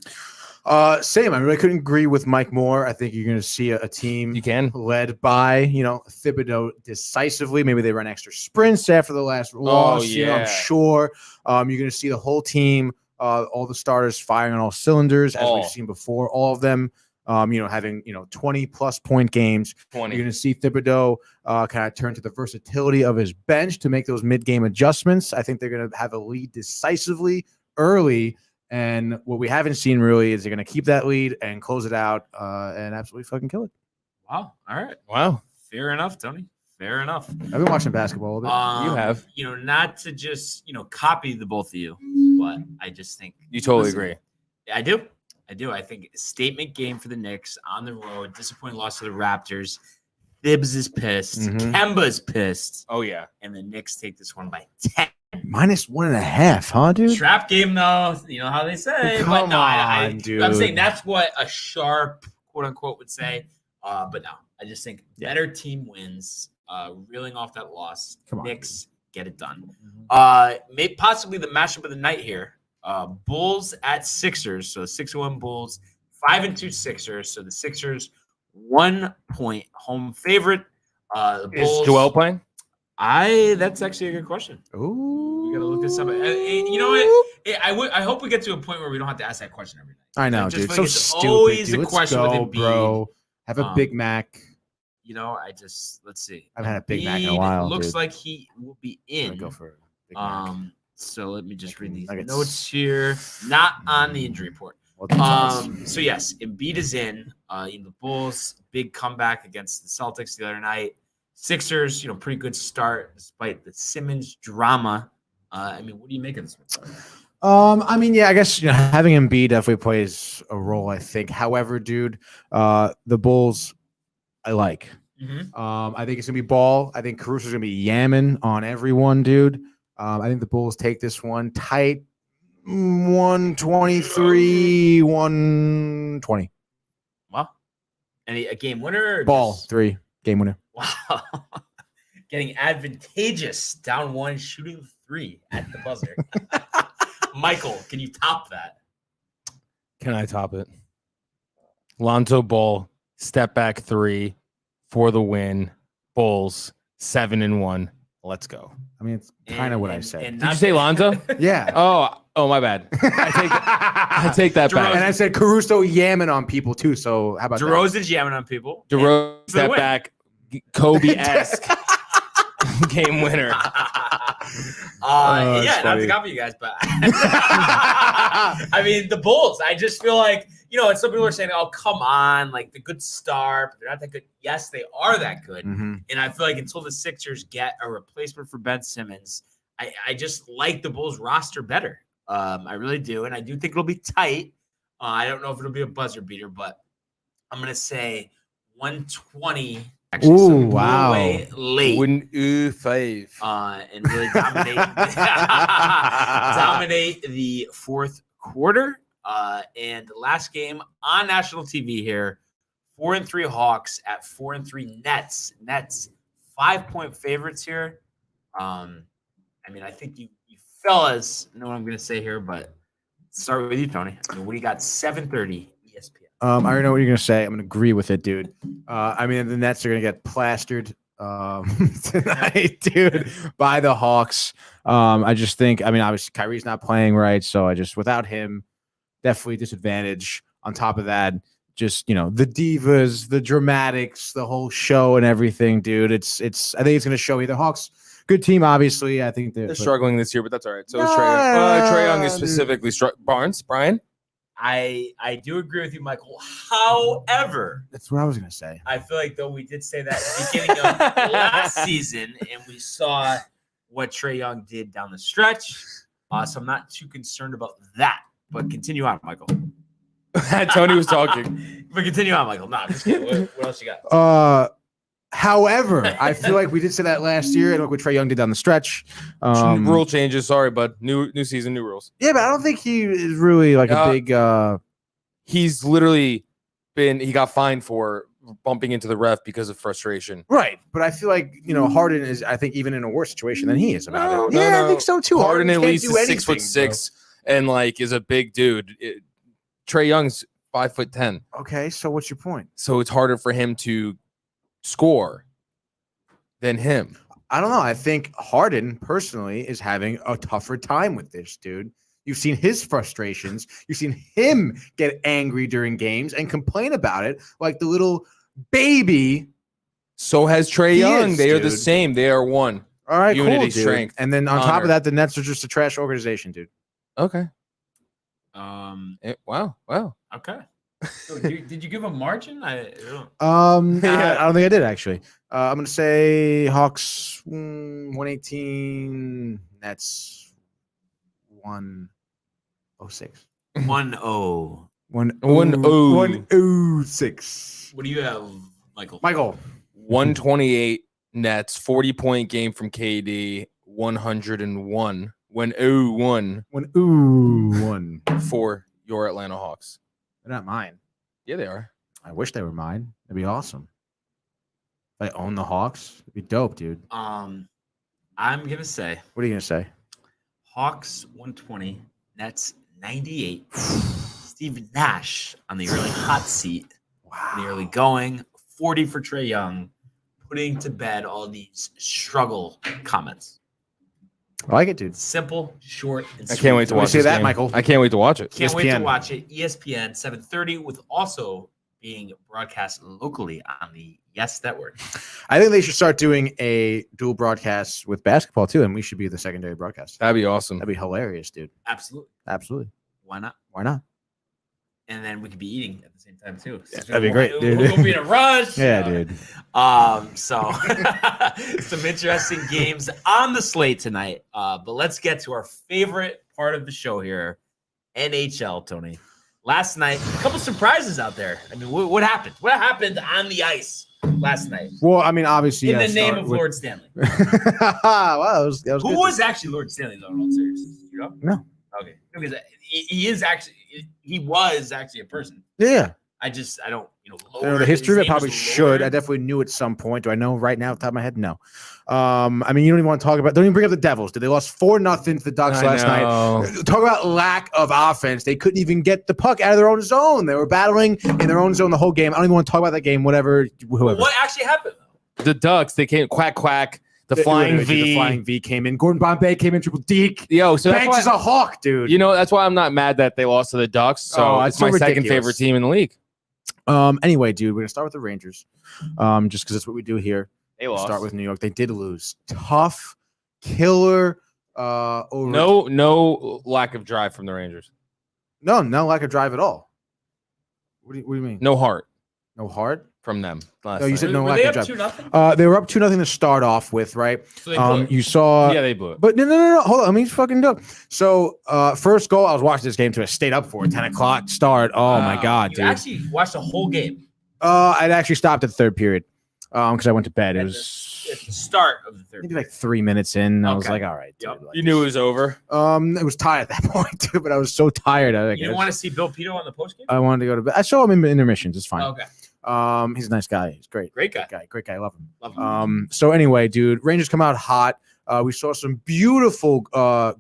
C: Same. I really couldn't agree with Mike more. I think you're going to see a team
G: You can.
C: led by, Thibodeau decisively. Maybe they run extra sprints after the last loss.
G: yeah.
C: I'm sure. You're going to see the whole team, all the starters firing on all cylinders, as we've seen before. All of them, having 20+ point games.
G: 20.
C: You're going to see Thibodeau kind of turn to the versatility of his bench to make those mid-game adjustments. I think they're going to have a lead decisively early. And what we haven't seen really is they're going to keep that lead and close it out and absolutely fucking kill it.
A: Wow. All right.
G: Wow.
A: Fair enough, Tony. Fair enough.
C: I've been watching basketball a bit.
G: You have.
A: Not to just, copy the both of you, but I just think
G: You totally
A: listen,
G: agree.
A: I do. I think a statement game for the Knicks on the road. Disappointing loss to the Raptors. Thibs is pissed.
C: Mhm.
A: Kemba's pissed.
G: Oh, yeah.
A: And the Knicks take this one by 10.
C: -1.5, huh, dude?
A: Trap game, though. You know how they say.
C: Come
A: but no,
C: on, dude.
A: I'm saying that's what a sharp, quote unquote, would say. But no, I just think better team wins. Reeling off that loss.
C: Come on.
A: Knicks get it done. Maybe possibly the matchup of the night here. Bulls at Sixers. So 6-1 Bulls, 5-2 Sixers. So the Sixers 1 point home favorite. The Bulls,
G: Is Joel playing?
A: That's actually a good question.
C: Ooh.
A: We gotta look this up. You know what? I hope we get to a point where we don't have to ask that question every night.
C: I know,
A: I just
C: dude.
A: feel
C: So
A: like it's
C: stupid,
A: always
C: dude.
A: a
C: Let's
A: question with
C: go,
A: Embiid.
C: bro. Have a Big Mac.
A: Let's see.
C: I've had a Big Mac in a
A: Embiid
C: while,
A: looks
C: dude.
A: like he will be
C: I'm
A: in.
C: gonna go for a Big Mac.
A: So let me just read these
C: Nuggets.
A: notes here. Not on the injury report.
C: Well, that's
A: So yes, Embiid is in. In the Bulls, big comeback against the Celtics the other night. Sixers, pretty good start despite the Simmons drama. What do you make of this one?
C: I guess having Embiid definitely plays a role. I think. However, dude, the Bulls, I like.
A: Mm-hmm.
C: I think it's gonna be Ball. I think Caruso's gonna be yamming on everyone, dude. I think the Bulls take this one tight, 123, 120.
A: Wow. A game winner? Or
C: Ball
A: just-
C: 3 game winner.
A: Wow. Getting advantageous down 1, shooting 3 at the buzzer. Michael, can you top that?
G: Can I top it? Lonzo Ball, step back 3 for the win. Bulls 7-1. Let's go.
C: I mean, it's kind of what I said.
G: Did you say Lonzo?
C: Yeah.
G: Oh, my bad. I take that back.
C: And I said Caruso yamming on people too. So how about
A: DeRozan's yamming on people.
G: DeRozan step back, Kobe-esque game winner.
A: Yeah, not to copy you guys, but I mean the Bulls. I just feel like, and some people are saying, "Oh, come on, like the good start, but they're not that good." Yes, they are that good,
C: Mm-hmm.
A: and I feel like until the Sixers get a replacement for Ben Simmons, I just like the Bulls roster better. I really do, and I do think it'll be tight. I don't know if it'll be a buzzer beater, but I'm gonna say 120. Actually,
C: Ooh, wow.
A: Way late.
G: Five.
A: And really dominate the fourth quarter. And the last game on national TV here, 4-3 Hawks at 4-3 Nets. Nets 5-point favorites here. I mean, I think you fellas know what I'm going to say here, but start with you, Tony. I mean, what do you got? 7:30 ESPN.
C: I already know what you're going to say. I'm going to agree with it, dude. I mean, the Nets are going to get plastered tonight, dude, by the Hawks. I just think, I mean, obviously Kyrie's not playing right. So without him, definitely disadvantage. On top of that, just, the divas, the dramatics, the whole show and everything, dude. I think it's going to show you the Hawks. Good team, obviously. I think they're
G: struggling this year, but that's all right. So is Trae Young is specifically Barnes, Brian.
A: I do agree with you, Michael. However,
C: that's what I was going to say.
A: I feel like, though, we did say that at the beginning of last season, and we saw what Trae Young did down the stretch. So I'm not too concerned about that. But continue on, Michael.
G: Tony was talking.
A: But continue on, Michael. Nah, just kidding. What else you got?
C: However, I feel like we did say that last year, and look what Trae Young did down the stretch.
G: Rule changes, sorry, bud. New season, new rules.
C: Yeah, but I don't think he is really like a big.
G: He's literally he got fined for bumping into the ref because of frustration.
C: Right, but I feel like Harden is, I think, even in a worse situation than he is about it.
G: No,
C: I think so too.
G: Harden at least is 6'6" and is a big dude. Trae Young's 5'10".
C: Okay, so what's your point?
G: So it's harder for him to score than him.
C: I don't know. I think Harden personally is having a tougher time with this, dude. You've seen his frustrations. You've seen him get angry during games and complain about it like the little baby.
G: So has Trae Young. They are the same. They are one.
C: All right,
G: unity,
C: cool, dude.
G: strength.
C: And then on top of that, the Nets are just a trash organization, dude.
G: Okay.
A: Wow. Okay. So did you give a margin? I don't
C: think I did actually. I'm gonna say Hawks 118. Nets 106.
A: 1-0.
C: 106.
A: What do you have, Michael?
G: 128 Nets. 40-point game from KD. 101. 101 for your Atlanta Hawks.
C: They're not mine.
G: Yeah, they are.
C: I wish they were mine. That'd be awesome. If I own the Hawks, it'd be dope, dude.
A: I'm gonna say.
C: What are you gonna say?
A: Hawks 120, Nets 98. Steve Nash on the early hot seat. Wow. The early going. 40 for Trae Young, putting to bed all these struggle comments.
C: I like it, dude.
A: Simple, short, and sweet.
G: I can't wait to watch
C: that,
G: game.
C: Michael.
G: I can't wait to watch it.
A: Can't wait to watch it. ESPN 7:30, with also being broadcast locally on the Yes Network.
C: I think they should start doing a dual broadcast with basketball too, and we should be the secondary broadcast.
G: That'd be awesome.
C: That'd be hilarious, dude.
A: Absolutely. Why not? And then we could be eating at the same time too.
C: Yeah, that'd be great, dude.
A: We'll be in a rush.
C: Yeah, dude.
A: So some interesting games on the slate tonight. But let's get to our favorite part of the show here, NHL, Tony. Last night, a couple surprises out there. I mean, what happened? What happened on the ice last night?
C: Well, I mean, obviously,
A: in the name of Lord Stanley.
C: Wow, that was
A: Who
C: good.
A: was actually Lord Stanley, though, in all seriousness? You know?
C: No.
A: Okay. Because he was actually a person.
C: Yeah.
A: I don't,
C: the history of it probably should. I definitely knew at some point. Do I know right now off the top of my head? No. I mean, you don't even want to talk about. Don't even bring up the Devils. They lost 4-0 to the Ducks last night. Talk about lack of offense. They couldn't even get the puck out of their own zone. They were battling in their own zone the whole game. I don't even want to talk about that game. Whoever.
A: What actually happened?
G: The Ducks, they came quack. The flying
C: Literally,
G: V.
C: The flying V came in. Gordon Bombay came in triple deke.
G: Yo, so
C: Banks is a hawk, dude.
G: you know, that's why I'm not mad that they lost to the Ducks. So
C: Oh,
G: it's
C: it's so
G: my second
C: ridiculous.
G: favorite team in the league.
C: Anyway, dude, we're gonna start with the Rangers. Just because that's what we do here.
G: They
C: We'll
G: lost.
C: start with New York. They did lose. Tough killer. Over
G: No lack of drive from the Rangers.
C: no lack of drive at all. What do you mean?
G: No heart
C: No heart.
G: from them. Last
C: No, you
G: night.
C: said no
A: Were
C: lack
A: they
C: of
A: up
C: drive.
A: 2-0?
C: They were up 2-0 to start off with, right?
A: So they blew it.
C: You saw.
G: yeah, they blew it.
C: But no. Hold on. Let me fucking do it. So, first goal, I was watching this game to I stayed up for 10 o'clock start. Oh my God,
A: You
C: dude.
A: actually watched the whole game.
C: I'd actually stopped at the third period. Because I went to bed. It
A: At
C: was
A: At the start of the third.
C: maybe like 3 minutes in. I was
A: Okay.
C: like, all right, dude.
A: Yep.
C: like,
G: You knew it was over.
C: it was tired at that point, too, but I was so tired.
A: You didn't want to see Bill Pito on the postgame?
C: I wanted to go to bed. I saw him in intermissions. It's fine.
A: Okay.
C: He's a nice guy. He's great.
A: Great guy.
C: Great guy. I love him.
A: Love him.
C: So anyway, dude, Rangers come out hot. We saw some beautiful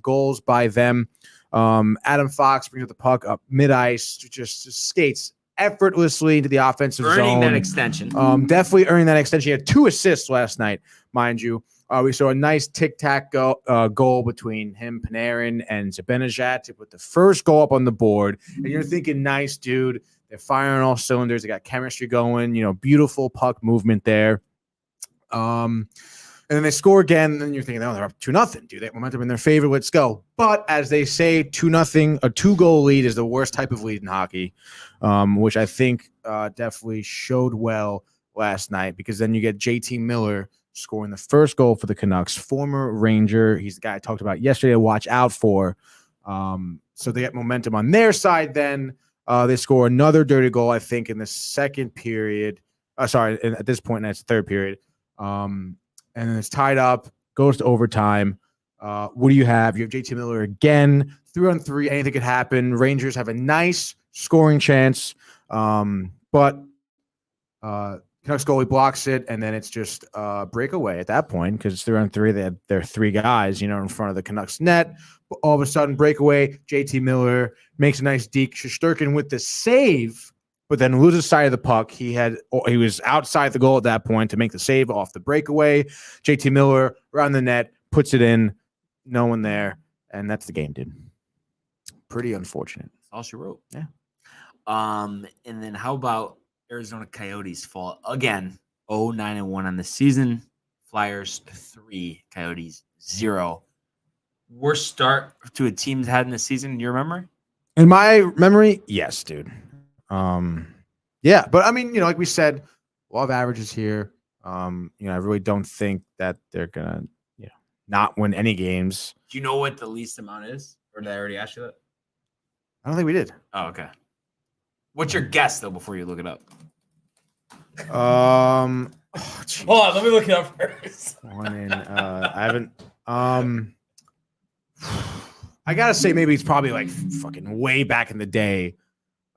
C: goals by them. Adam Fox brings up the puck up mid ice, just skates effortlessly into the offensive
A: Earning
C: zone.
A: that extension.
C: Definitely earning that extension. He had 2 assists last night, mind you. We saw a nice tic-tac goal between him, Panarin, and Zibanejad to put the first goal up on the board. And you're thinking, nice, dude. They're firing all cylinders. They got chemistry going. Beautiful puck movement there. And then they score again. And then you're thinking, oh, they're up 2-0. Dude, they have momentum in their favor. Let's go. But as they say, 2-0, a 2-goal lead is the worst type of lead in hockey, which I think definitely showed well last night, because then you get JT Miller scoring the first goal for the Canucks, former Ranger. He's the guy I talked about yesterday to watch out for. So they get momentum on their side then. They score another dirty goal, I think, in the second period. At this point, that's the third period. And then it's tied up, goes to overtime. What do you have? You have JT Miller again, 3-on-3. Anything could happen. Rangers have a nice scoring chance, but Canucks goalie blocks it, and then it's just breakaway at that point, because it's 3-on-3. There are 3 guys, in front of the Canucks net. But all of a sudden, breakaway. JT Miller makes a nice deke. Shesterkin with the save, but then loses sight of the puck. He was outside the goal at that point to make the save off the breakaway. JT Miller around the net, puts it in, no one there, and that's the game, dude. Pretty unfortunate.
A: That's all she wrote.
C: Yeah.
A: And then how about Arizona Coyotes fall again, 0-9-1 on the season. Flyers 3, Coyotes 0. Worst start to a team's had in the season. Do you remember?
C: In my memory, yes, dude. Yeah, but I mean, like we said, law of averages here. I really don't think that they're gonna, not win any games.
A: Do you know what the least amount is? Or did I already ask you that?
C: I don't think we did.
A: Oh, okay. What's your guess though before you look it up?
C: Oh,
A: Hold on, let me look it up first.
C: I haven't. I gotta say, maybe it's probably like fucking way back in the day.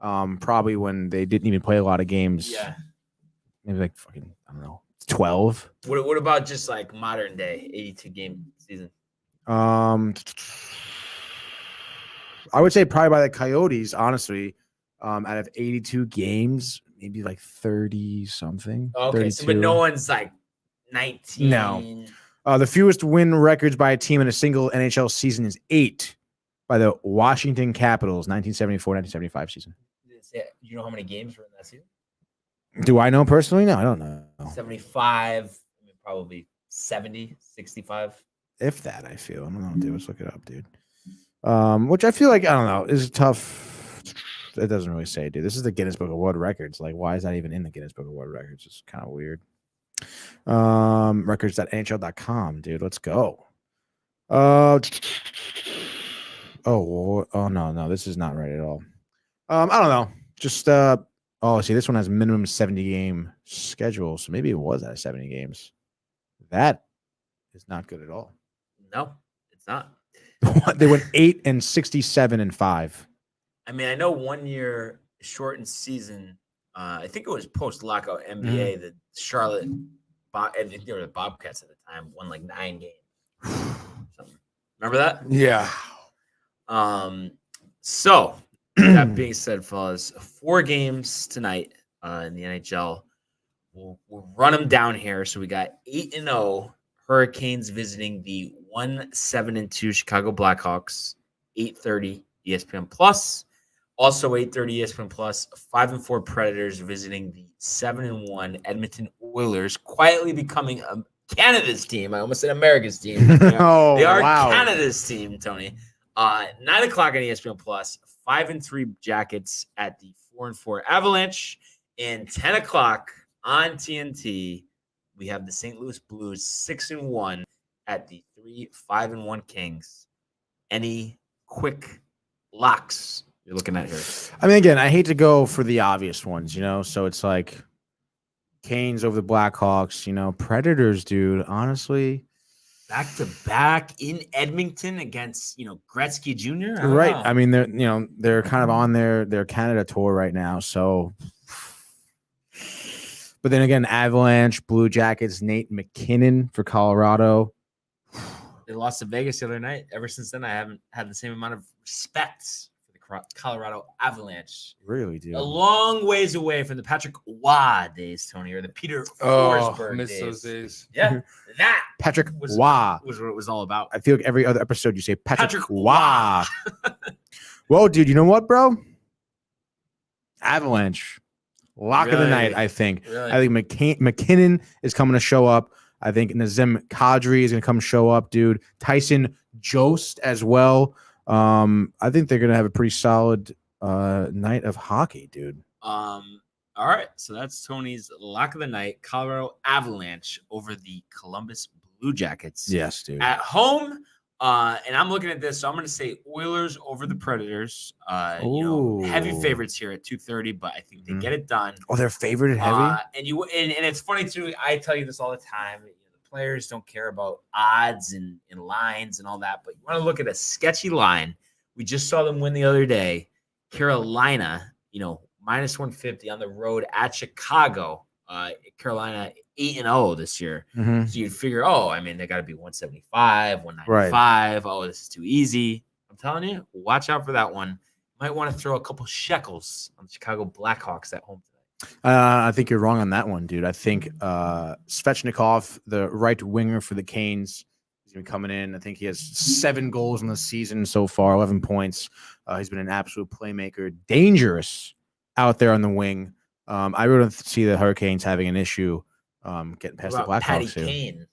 C: Probably when they didn't even play a lot of games.
A: Yeah.
C: Maybe like fucking, I don't know, 12.
A: What about just like modern day 82 game season?
C: I would say probably by the Coyotes, honestly. Out of 82 games, maybe like 30 something.
A: Okay, so, but
C: 32.
A: no one's like 19.
C: No. The fewest win records by a team in a single NHL season is 8 by the Washington Capitals, 1974-1975 season.
A: You know how many games were in that season?
C: Do I know personally? No, I don't know.
A: 75, probably 70, 65.
C: If that, I feel. I don't know, dude. Let's look it up, dude. Which I feel like, I don't know, is tough. It doesn't really say, dude. This is the Guinness Book of World Records. Like, why is that even in the Guinness Book of World Records? It's kind of weird. Records.nhl.com, dude. Let's go. No, this is not right at all. I don't know. Just see, this one has minimum 70 game schedule, so maybe it was at 70 games. That is not good at all.
A: No, it's not.
C: They went 8-67-5.
A: I mean, I know 1 year shortened season. I think it was post lockout NBA. The Charlotte, I think they were the Bobcats at the time, won like 9 games. Something. Remember that?
G: Yeah.
A: So that being said, fellas, 4 games tonight in the NHL. We'll run them down here. So we got 8-0 Hurricanes visiting the 1-7-2 Chicago Blackhawks, 8:30 ESPN Plus. Also 8:30 ESPN Plus. 5-4 Predators visiting the 7-1 Edmonton Oilers, quietly becoming Canada's team. I almost said America's team.
C: Oh,
A: they are
C: wow.
A: Canada's team, Tony. 9 o'clock on ESPN Plus. 5-3 Jackets at the 4-4 Avalanche, and 10 o'clock on TNT. We have the St. Louis Blues 6-1 at the 3-5-1 Kings. Any quick locks you're looking at here?
C: I mean, again, I hate to go for the obvious ones, so it's like Canes over the Blackhawks, Predators, dude, honestly.
A: Back to back in Edmonton against, Gretzky Jr.
C: Right.
A: Know.
C: I mean, they're kind of on their Canada tour right now, so. But then again, Avalanche, Blue Jackets, Nate McKinnon for Colorado.
A: They lost to Vegas the other night. Ever since then, I haven't had the same amount of respect for the Colorado Avalanche.
C: Really, dude.
A: A long ways away from the Patrick Waugh days, Tony, or the Peter Forsberg
G: I miss
A: days.
G: those days.
A: Yeah, that
C: Patrick
A: was
C: Waugh.
A: what it was all about.
C: I feel like every other episode you say Patrick
A: Patrick
C: Waugh. Well, dude, you know what, bro? Avalanche. Lock of the night, I think.
A: Really?
C: I think McKinnon is coming to show up. I think Nazem Kadri is going to come show up, dude. Tyson Jost as well. I think they're going to have a pretty solid night of hockey, dude.
A: All right. So that's Tony's lock of the night. Colorado Avalanche over the Columbus Blue Jackets.
C: Yes, dude.
A: At home. And I'm looking at this, so I'm going to say Oilers over the Predators. Heavy favorites here at 2:30, but I think they get it done.
C: Oh, they're favored at heavy?
A: And it's funny, too. I tell you this all the time. The players don't care about odds and lines and all that, but you want to look at a sketchy line. We just saw them win the other day. Carolina, minus 150 on the road at Chicago. Carolina 8-0 this year.
C: Mm-hmm.
A: So you'd figure, they got to be 175, 195.
C: Right.
A: Oh, this is too easy. I'm telling you, watch out for that one. Might want to throw a couple shekels on the Chicago Blackhawks at home tonight.
C: I think you're wrong on that one, dude. I think Svechnikov, the right winger for the Canes, he's been coming in. I think he has 7 goals in the season so far, 11 points. He's been an absolute playmaker, dangerous out there on the wing. I really don't see the Hurricanes having an issue getting past the Blackhawks.
A: Patty Kane.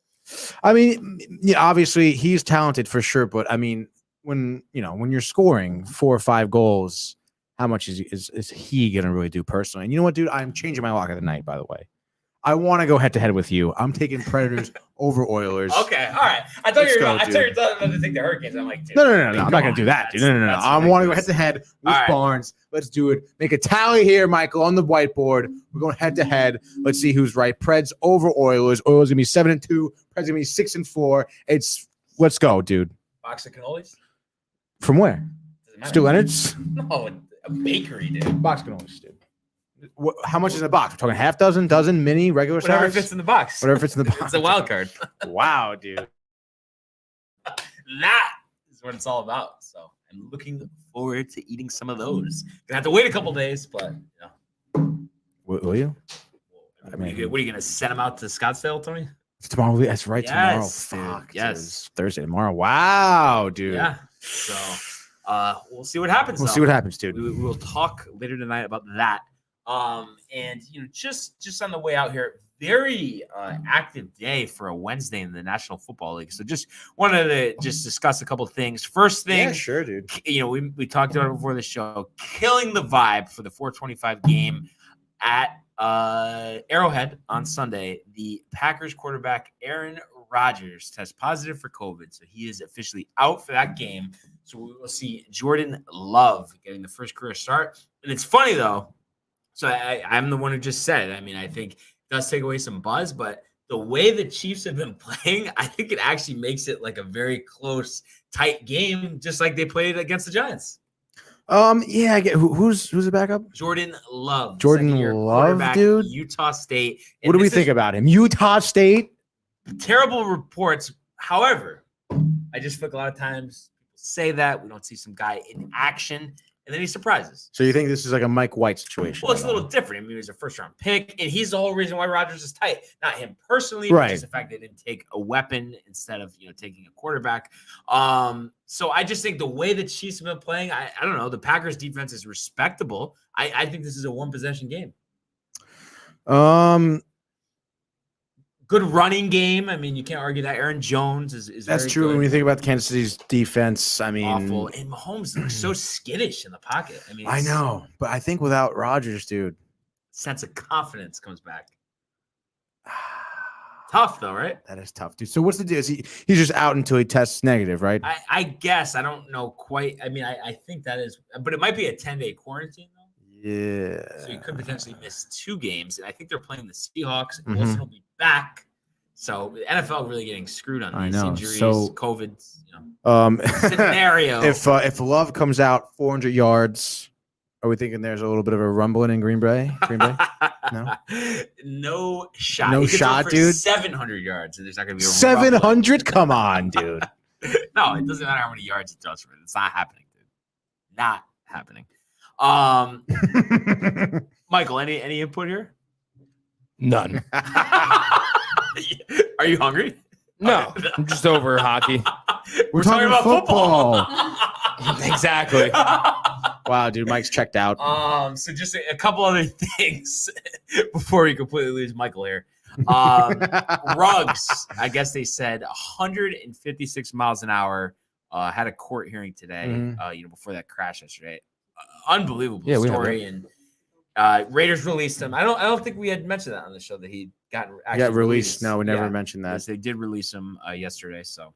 C: I mean, obviously he's talented for sure, but I mean, when you're scoring 4 or 5 goals, how much is he gonna really do personally? And you know what, dude? I'm changing my lock of the night, by the way. I want to go head to head with you. I'm taking Predators over Oilers.
A: Okay, all right. I thought you were about to take the Hurricanes. I'm like, dude,
C: no. I'm not going to do that, dude. No. I want to go head to head with Barnes. Let's do it. Make a tally here, Michael, on the whiteboard. We're going head to head. Let's see who's right. Preds over Oilers. Oilers going to be 7-2. Preds going to be 6-4. Let's go, dude.
A: Box of cannolis?
C: From where? Stu Leonard's?
A: No, a bakery, dude.
C: Box of cannolis, dude. How much is in the box? We're talking half dozen, mini, regular size?
A: Whatever fits in the box.
C: Whatever fits in the box.
A: It's a wild card.
C: Wow, dude.
A: That is what it's all about. So I'm looking forward to eating some of those. Gonna have to wait a couple days, but
C: Will you?
A: What are you going to send them out to Scottsdale, Tony?
C: It's tomorrow. That's right.
A: Yes,
C: tomorrow.
A: dude.
C: Fuck.
A: Yes.
C: It's Thursday tomorrow. Wow, dude.
A: Yeah. So we'll see what happens.
C: We'll see what happens, dude.
A: We will talk later tonight about that. And just on the way out here, very active day for a Wednesday in the National Football League. So just wanted to just discuss a couple of things. First thing,
C: Yeah, sure, dude.
A: We talked about it before the show, killing the vibe for the 425 game at Arrowhead on Sunday. The Packers quarterback Aaron Rodgers tests positive for COVID, so he is officially out for that game. So we will see Jordan Love getting the first career start. And it's funny though. So I'm the one who just said it. I mean, I think it does take away some buzz, but the way the Chiefs have been playing, I think it actually makes it like a very close, tight game, just like they played against the Giants.
C: Yeah, I get who's the backup?
A: Jordan Love.
C: Jordan Love, dude.
A: Utah State. And
C: what do we think about him? Utah State?
A: Terrible reports. However, I just feel like a lot of times people say that we don't see some guy in action. and then he surprises.
C: So you think this is like a Mike White situation?
A: Well, it's a little different. I mean, he was a first-round pick, and he's the whole reason why Rodgers is tight. Not him personally,
C: Right.
A: but just the fact they didn't take a weapon instead of taking a quarterback. So I just think the way the Chiefs have been playing, I don't know. The Packers defense is respectable. I think this is a one-possession game. Good running game. I mean, you can't argue that. Aaron Jones is
C: That's
A: very
C: true.
A: good.
C: When you think about Kansas City's defense, I mean,
A: Awful. And Mahomes looks so skittish in the pocket. I mean,
C: I know, but I think without Rodgers, dude,
A: sense of confidence comes back. Tough though, right?
C: that is tough, dude. So what's the deal? Is he's just out until he tests negative, right?
A: I guess. I don't know quite. I mean, I think that is, but it might be a 10-day quarantine though.
C: Yeah.
A: So you could potentially miss 2 games. And I think they're playing the Seahawks. And
C: Mhm.
A: Wilson will be back. So the NFL really getting screwed on
C: I
A: these
C: know.
A: injuries,
C: So,
A: COVID
C: Scenario.
A: scenario.
C: If Love comes out 400 yards, are we thinking there's a little bit of a rumbling in Green Bay? No?
A: No shot.
C: No
A: He could throw
C: shot,
A: for
C: dude.
A: 700 yards. And there's not going to be a
C: 700? Come on, dude.
A: No, it doesn't matter how many yards he throws for it. It's not happening, dude. Not happening. Michael, any input here?
G: None.
A: Are you hungry?
G: No, I'm just over hockey.
C: We're talking about football.
G: Exactly.
C: Wow, dude, Mike's checked out.
A: So just a couple other things before we completely lose Michael here. Ruggs, I guess they said 156 miles an hour. Had a court hearing today. Before that crash yesterday. Unbelievable story. And Raiders released him. I don't think we had mentioned that on the show that he got
C: released. No, we never mentioned that.
A: Yes, they did release him yesterday. So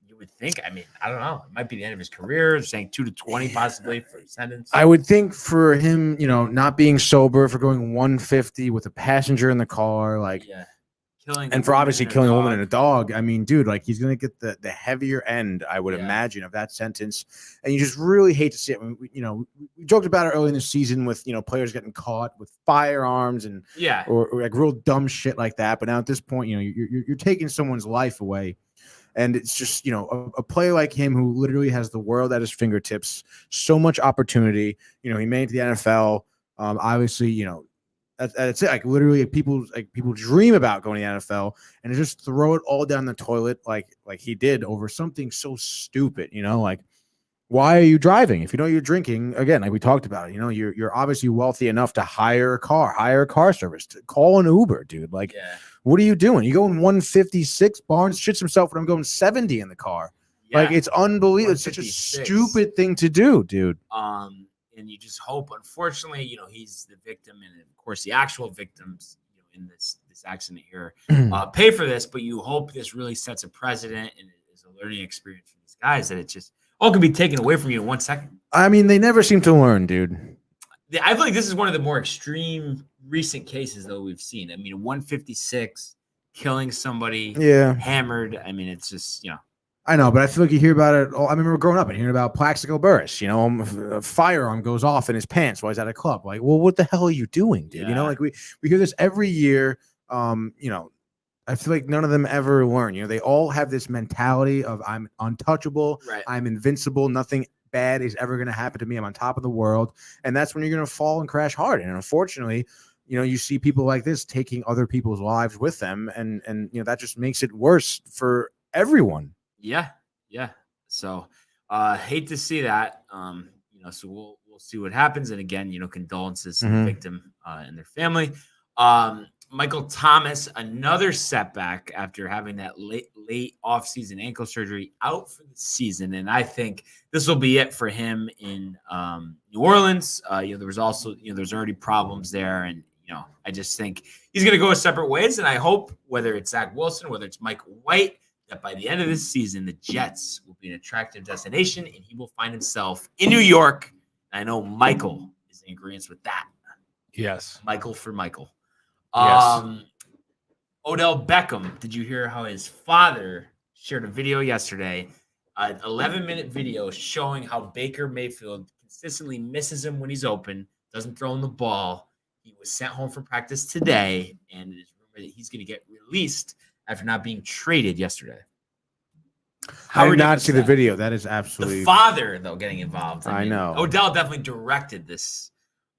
A: you would think. I mean, I don't know. It might be the end of his career. They're saying 2 to 20 possibly for a sentence.
C: I would think for him, not being sober, for going 150 with a passenger in the car, and for obviously killing a woman and a dog. I mean, dude, he's going to get the heavier end, I would imagine, of that sentence. And you just really hate to see it. We joked about it early in the season with, players getting caught with firearms and or real dumb shit like that. But now at this point, you're taking someone's life away. And it's just, a player like him who literally has the world at his fingertips, so much opportunity. He made it to the NFL. Obviously, that's it. Literally, people dream about going to the NFL, and to just throw it all down the toilet like he did over something so stupid. Why are you driving if you know you're drinking? Again, like we talked about it. You're obviously wealthy enough to hire a car service, to call an Uber, dude. What are you doing? You going 156? Barnes shits himself when I'm going 70 in the car. Yeah. It's unbelievable. It's such a stupid thing to do, dude.
A: And you just hope, unfortunately, he's the victim, and of course the actual victims, in this accident here, pay for this. But you hope this really sets a precedent and is a learning experience for these guys, that it just all can be taken away from you in 1 second.
C: I mean, they never seem to learn, dude.
A: I feel like this is one of the more extreme recent cases though we've seen. I mean, 156, killing somebody, hammered. I mean, it's just
C: I know, but I feel like you hear about it. I remember growing up and hearing about Plaxico Burress. A firearm goes off in his pants while he's at a club. Well, what the hell are you doing, dude? We hear this every year. I feel like none of them ever learn. They all have this mentality of I'm untouchable, I'm invincible, nothing bad is ever going to happen to me. I'm on top of the world, and that's when you're going to fall and crash hard. And unfortunately, you see people like this taking other people's lives with them, and that just makes it worse for everyone.
A: Yeah. So, hate to see that. So we'll see what happens. And again, condolences to the victim and their family. Michael Thomas, another setback after having that late off-season ankle surgery, out for the season. And I think this will be it for him in New Orleans. There was also, there's already problems there. And, I just think he's going to go separate ways. And I hope, whether it's Zach Wilson, whether it's Mike White, that by the end of this season, the Jets will be an attractive destination and he will find himself in New York. And I know Michael is in agreement with that.
G: Yes.
A: Michael for Michael.
G: Yes.
A: Odell Beckham, did you hear how his father shared a video yesterday, an 11-minute video showing how Baker Mayfield consistently misses him when he's open, doesn't throw him the ball. He was sent home from practice today, and it is rumored that he's going to get released after not being traded yesterday.
C: I did not
A: ridiculous
C: see
A: is
C: the
A: that?
C: video. That is absolutely.
A: The father, though, getting involved.
C: I know.
A: Odell definitely directed this.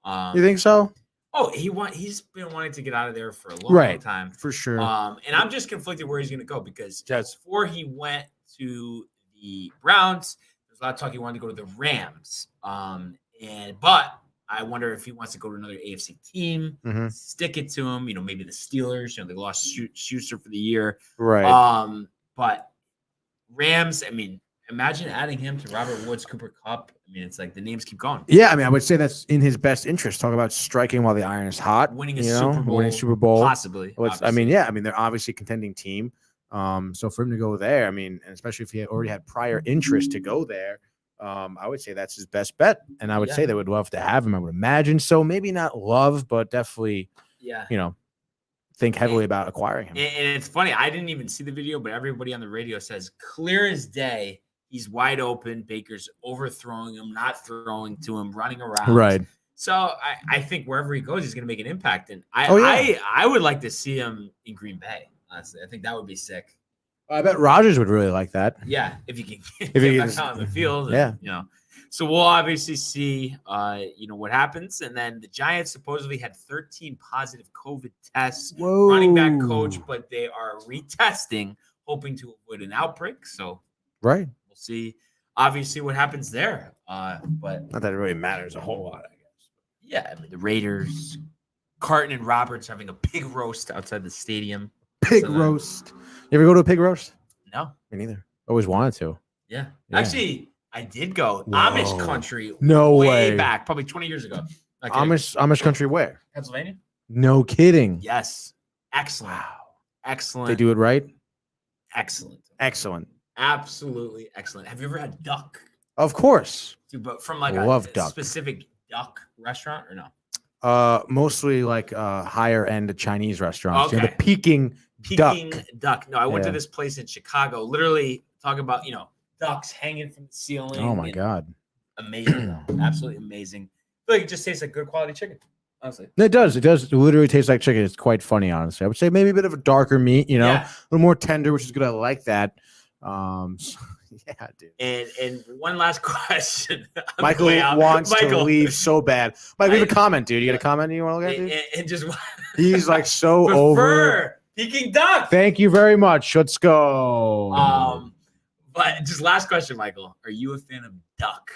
C: You think so?
A: Oh, he's been wanting to get out of there for a long time.
C: For sure.
A: And I'm just conflicted where he's going to go because before he went to the Browns, there's a lot of talk he wanted to go to the Rams. But I wonder if he wants to go to another AFC team, stick it to him. Maybe the Steelers. They lost Schuster for the year.
C: Right.
A: But Rams. I mean, imagine adding him to Robert Woods, Cooper Kupp. I mean, it's like the names keep going.
C: Yeah, I mean, I would say that's in his best interest. Talk about striking while the iron is hot.
A: Winning a Super Bowl. Possibly.
C: I mean, they're obviously a contending team. So for him to go there, I mean, and especially if he already had prior interest to go there, I would say that's his best bet. And I would say they would love to have him. I would imagine so. Maybe not love, but definitely, think heavily about acquiring him.
A: And it's funny. I didn't even see the video, but everybody on the radio says clear as day. He's wide open. Baker's overthrowing him, not throwing to him, running around.
C: Right.
A: So I think wherever he goes, he's going to make an impact. And I would like to see him in Green Bay. Honestly, I think that would be sick.
C: I bet Rodgers would really like that.
A: Yeah, if you can get back out on the field. So we'll obviously see, what happens. And then the Giants supposedly had 13 positive COVID tests.
C: Whoa.
A: Running back coach, but they are retesting, hoping to avoid an outbreak. So
C: we'll
A: see, obviously, what happens there. But
C: not that it really matters a whole lot, I guess.
A: Yeah, I mean, the Raiders, Carton and Roberts having a pig roast outside the stadium.
C: Pig roast. You ever go to a pig roast?
A: No.
C: Me neither. Always wanted to.
A: Yeah. Actually, I did go. Whoa. Amish country.
C: No
A: way back, probably 20 years ago.
C: Amish country where?
A: Pennsylvania.
C: No kidding.
A: Yes. Excellent. Wow. Excellent.
C: They do it right?
A: Excellent.
C: Absolutely
A: excellent. Have you ever had duck?
C: Of course.
A: Dude, but from like
C: duck.
A: Specific duck restaurant or no?
C: Mostly like higher end Chinese restaurants.
A: Okay.
C: The Peking duck.
A: No, I went to this place in Chicago. Literally talking about ducks hanging from the ceiling.
C: Oh my god,
A: amazing! Absolutely amazing. I feel like it just tastes like good quality chicken. Honestly,
C: it does. It literally taste like chicken. It's quite funny, honestly. I would say maybe a bit of a darker meat. A little more tender, which is good. I like that. Yeah, dude.
A: And one last question.
C: Michael wants to leave so bad. Mike, leave a comment, dude. You got a comment you want to look at, dude?
A: And just
C: he's like so over
A: Peking duck.
C: Thank you very much. Let's go.
A: But just last question, Michael. Are you a fan of duck?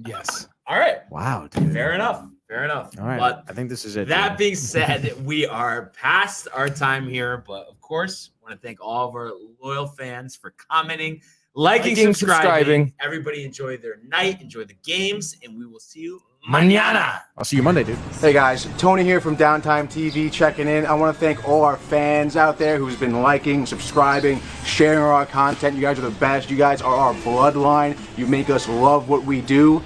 C: Yes.
A: All right.
C: Wow, dude.
A: Fair enough. All
C: right.
A: But
C: I think this is it.
A: That being said, we are past our time here, but of course, I want to thank all of our loyal fans for commenting, liking, subscribing. Everybody enjoy their night, enjoy the games, and we will see you mañana.
C: I'll see you Monday, dude.
B: Hey guys, Tony here from Downtime TV checking in. I want to thank all our fans out there who's been liking, subscribing, sharing our content. You guys are the best. You guys are our bloodline. You make us love what we do.